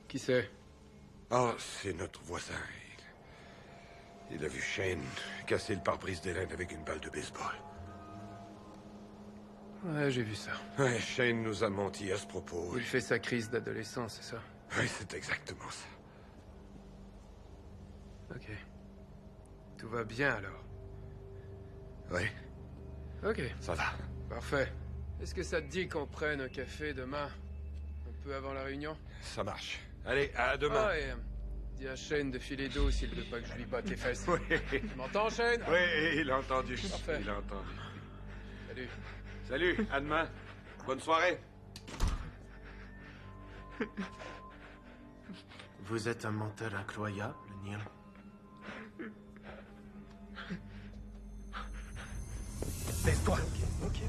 Qui c'est? Oh, c'est notre voisin. Il a vu Shane casser le pare-brise d'Hélène avec une balle de baseball. Ouais, j'ai vu ça. Ouais, Shane nous a menti à ce propos. Il fait sa crise d'adolescence, c'est ça? Oui, c'est exactement ça. Ok. Tout va bien alors? Oui. Ok. Ça va. Parfait. Est-ce que ça te dit qu'on prenne un café demain? Un peu avant la réunion? Ça marche. Allez, à demain. Ah, et dis à Shane de filer d'eau s'il veut pas que je lui batte les fesses. Oui. Tu m'entends, Shane? Oui, il a entendu. Parfait. Il a entendu. Salut. Salut, à demain. Bonne soirée. Vous êtes un menteur incroyable, Neil. Baisse-toi. Ok.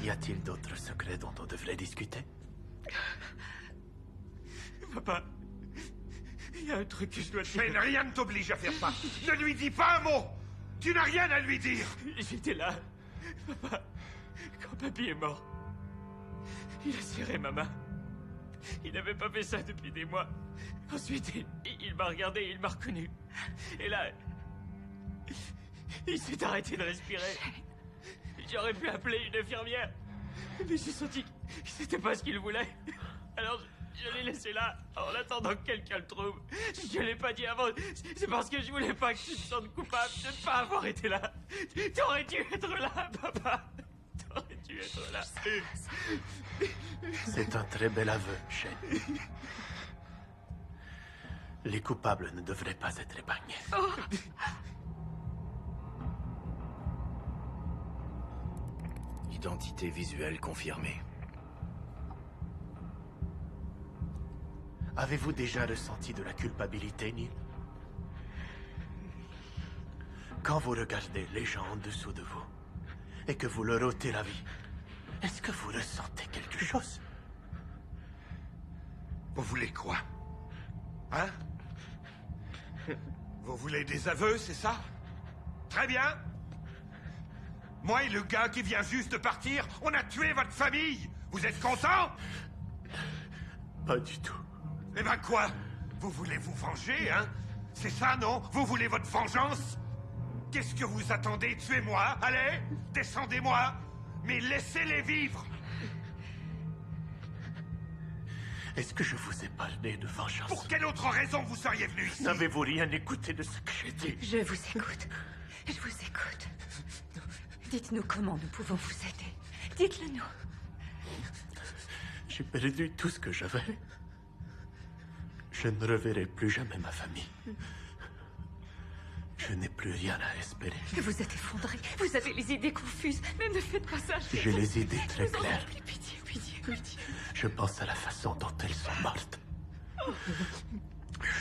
Y a-t-il d'autres secrets dont on devrait discuter? Papa, il y a un truc que je dois te dire. Mais rien ne t'oblige à faire ça. Ne lui dis pas un mot. Tu n'as rien à lui dire. J'étais là. Papa, quand papy est mort, il a serré ma main. Il n'avait pas fait ça depuis des mois. Ensuite, il m'a regardé et il m'a reconnu. Et là, il s'est arrêté de respirer. J'aurais pu appeler une infirmière. Mais j'ai senti que c'était pas ce qu'il voulait. Alors, je l'ai laissé là, en attendant que quelqu'un le trouve. Je l'ai pas dit avant. C'est parce que je voulais pas que tu te sentes coupable de ne pas avoir été là. T'aurais dû être là, papa. T'aurais dû être là. C'est un très bel aveu, Shane. Les coupables ne devraient pas être épargnés. Identité visuelle confirmée. Avez-vous déjà ressenti de la culpabilité, Neil? Quand vous regardez les gens en dessous de vous et que vous leur ôtez la vie, est-ce que vous ressentez quelque chose? Vous voulez quoi? Hein? Vous voulez des aveux, c'est ça? Très bien. Moi et le gars qui vient juste de partir, on a tué votre famille. Vous êtes content? Pas du tout. Eh ben quoi? Vous voulez vous venger, hein? C'est ça, non? Vous voulez votre vengeance? Qu'est-ce que vous attendez? Tuez-moi, allez! Descendez-moi! Mais laissez-les vivre! Est-ce que je vous ai parlé de vengeance? Pour quelle autre raison vous seriez venu ici? N'avez-vous rien écouté de ce que j'ai dit? Je vous écoute. Je vous écoute. Dites-nous comment nous pouvons vous aider. Dites-le nous. J'ai perdu tout ce que j'avais. Je ne reverrai plus jamais ma famille. Je n'ai plus rien à espérer. Vous êtes effondré. Vous avez les idées confuses. Mais ne faites pas ça. J'ai les idées très Je vous en claires. prie, pitié. Je pense à la façon dont elles sont mortes.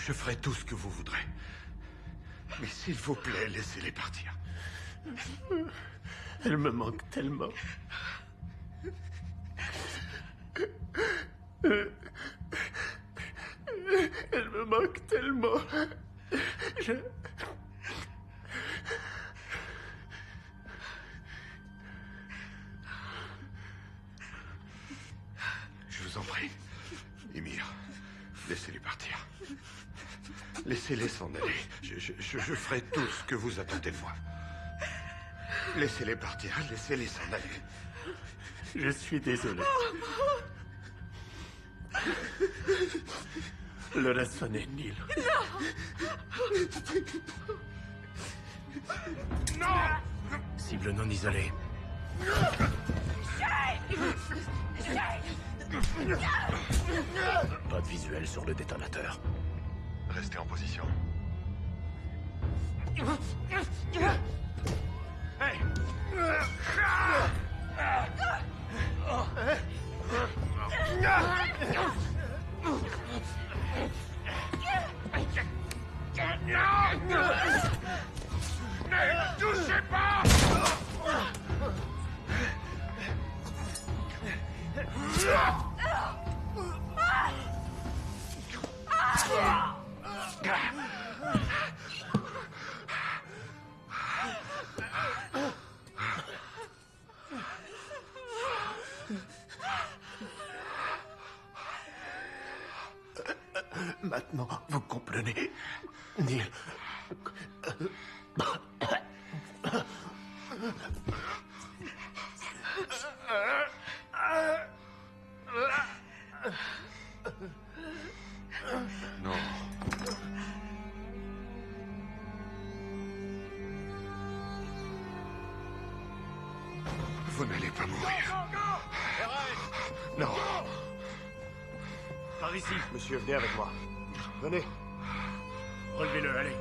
Je ferai tout ce que vous voudrez. Mais s'il vous plaît, laissez-les partir. Elles me manquent tellement. Elle me manque tellement. Je vous en prie. Ymir, laissez-les partir. Laissez-les s'en aller. Je ferai tout ce que vous attendez de moi. Laissez-les partir, laissez-les s'en aller. Je suis désolé. L'heure a sonné, Neil. Non! Cible non isolée. Pas de visuel sur le détonateur. Restez en position. Hey! Ne touchez pas! Maintenant, vous comprenez, Neil. Non. Vous n'allez pas mourir. Non. Par ici. Monsieur, venez avec moi. Venez. Relevez-le, allez.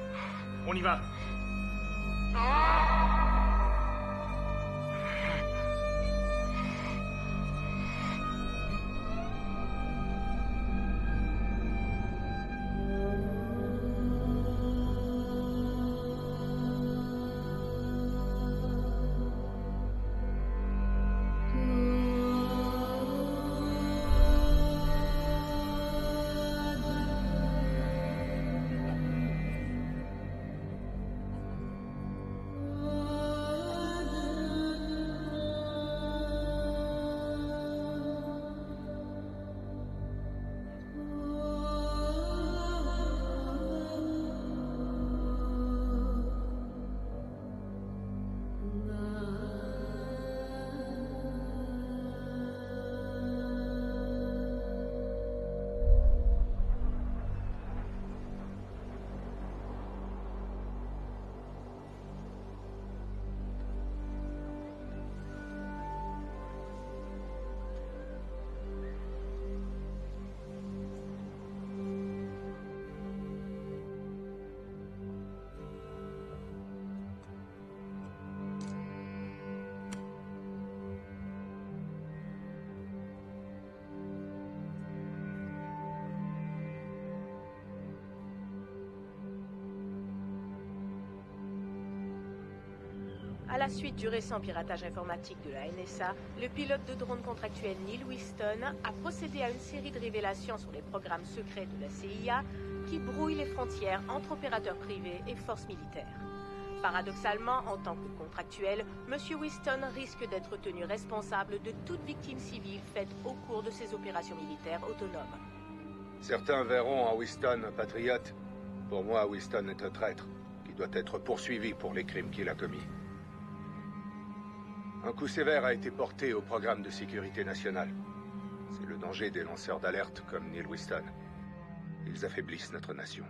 On y va. À la suite du récent piratage informatique de la NSA, le pilote de drone contractuel Neil Whiston a procédé à une série de révélations sur les programmes secrets de la CIA qui brouillent les frontières entre opérateurs privés et forces militaires. Paradoxalement, en tant que contractuel, M. Whiston risque d'être tenu responsable de toute victime civile faite au cours de ces opérations militaires autonomes. Certains verront en Whiston un patriote. Pour moi, Whiston est un traître qui doit être poursuivi pour les crimes qu'il a commis. Un coup sévère a été porté au programme de sécurité nationale. C'est le danger des lanceurs d'alerte comme Neil Whiston. Ils affaiblissent notre nation.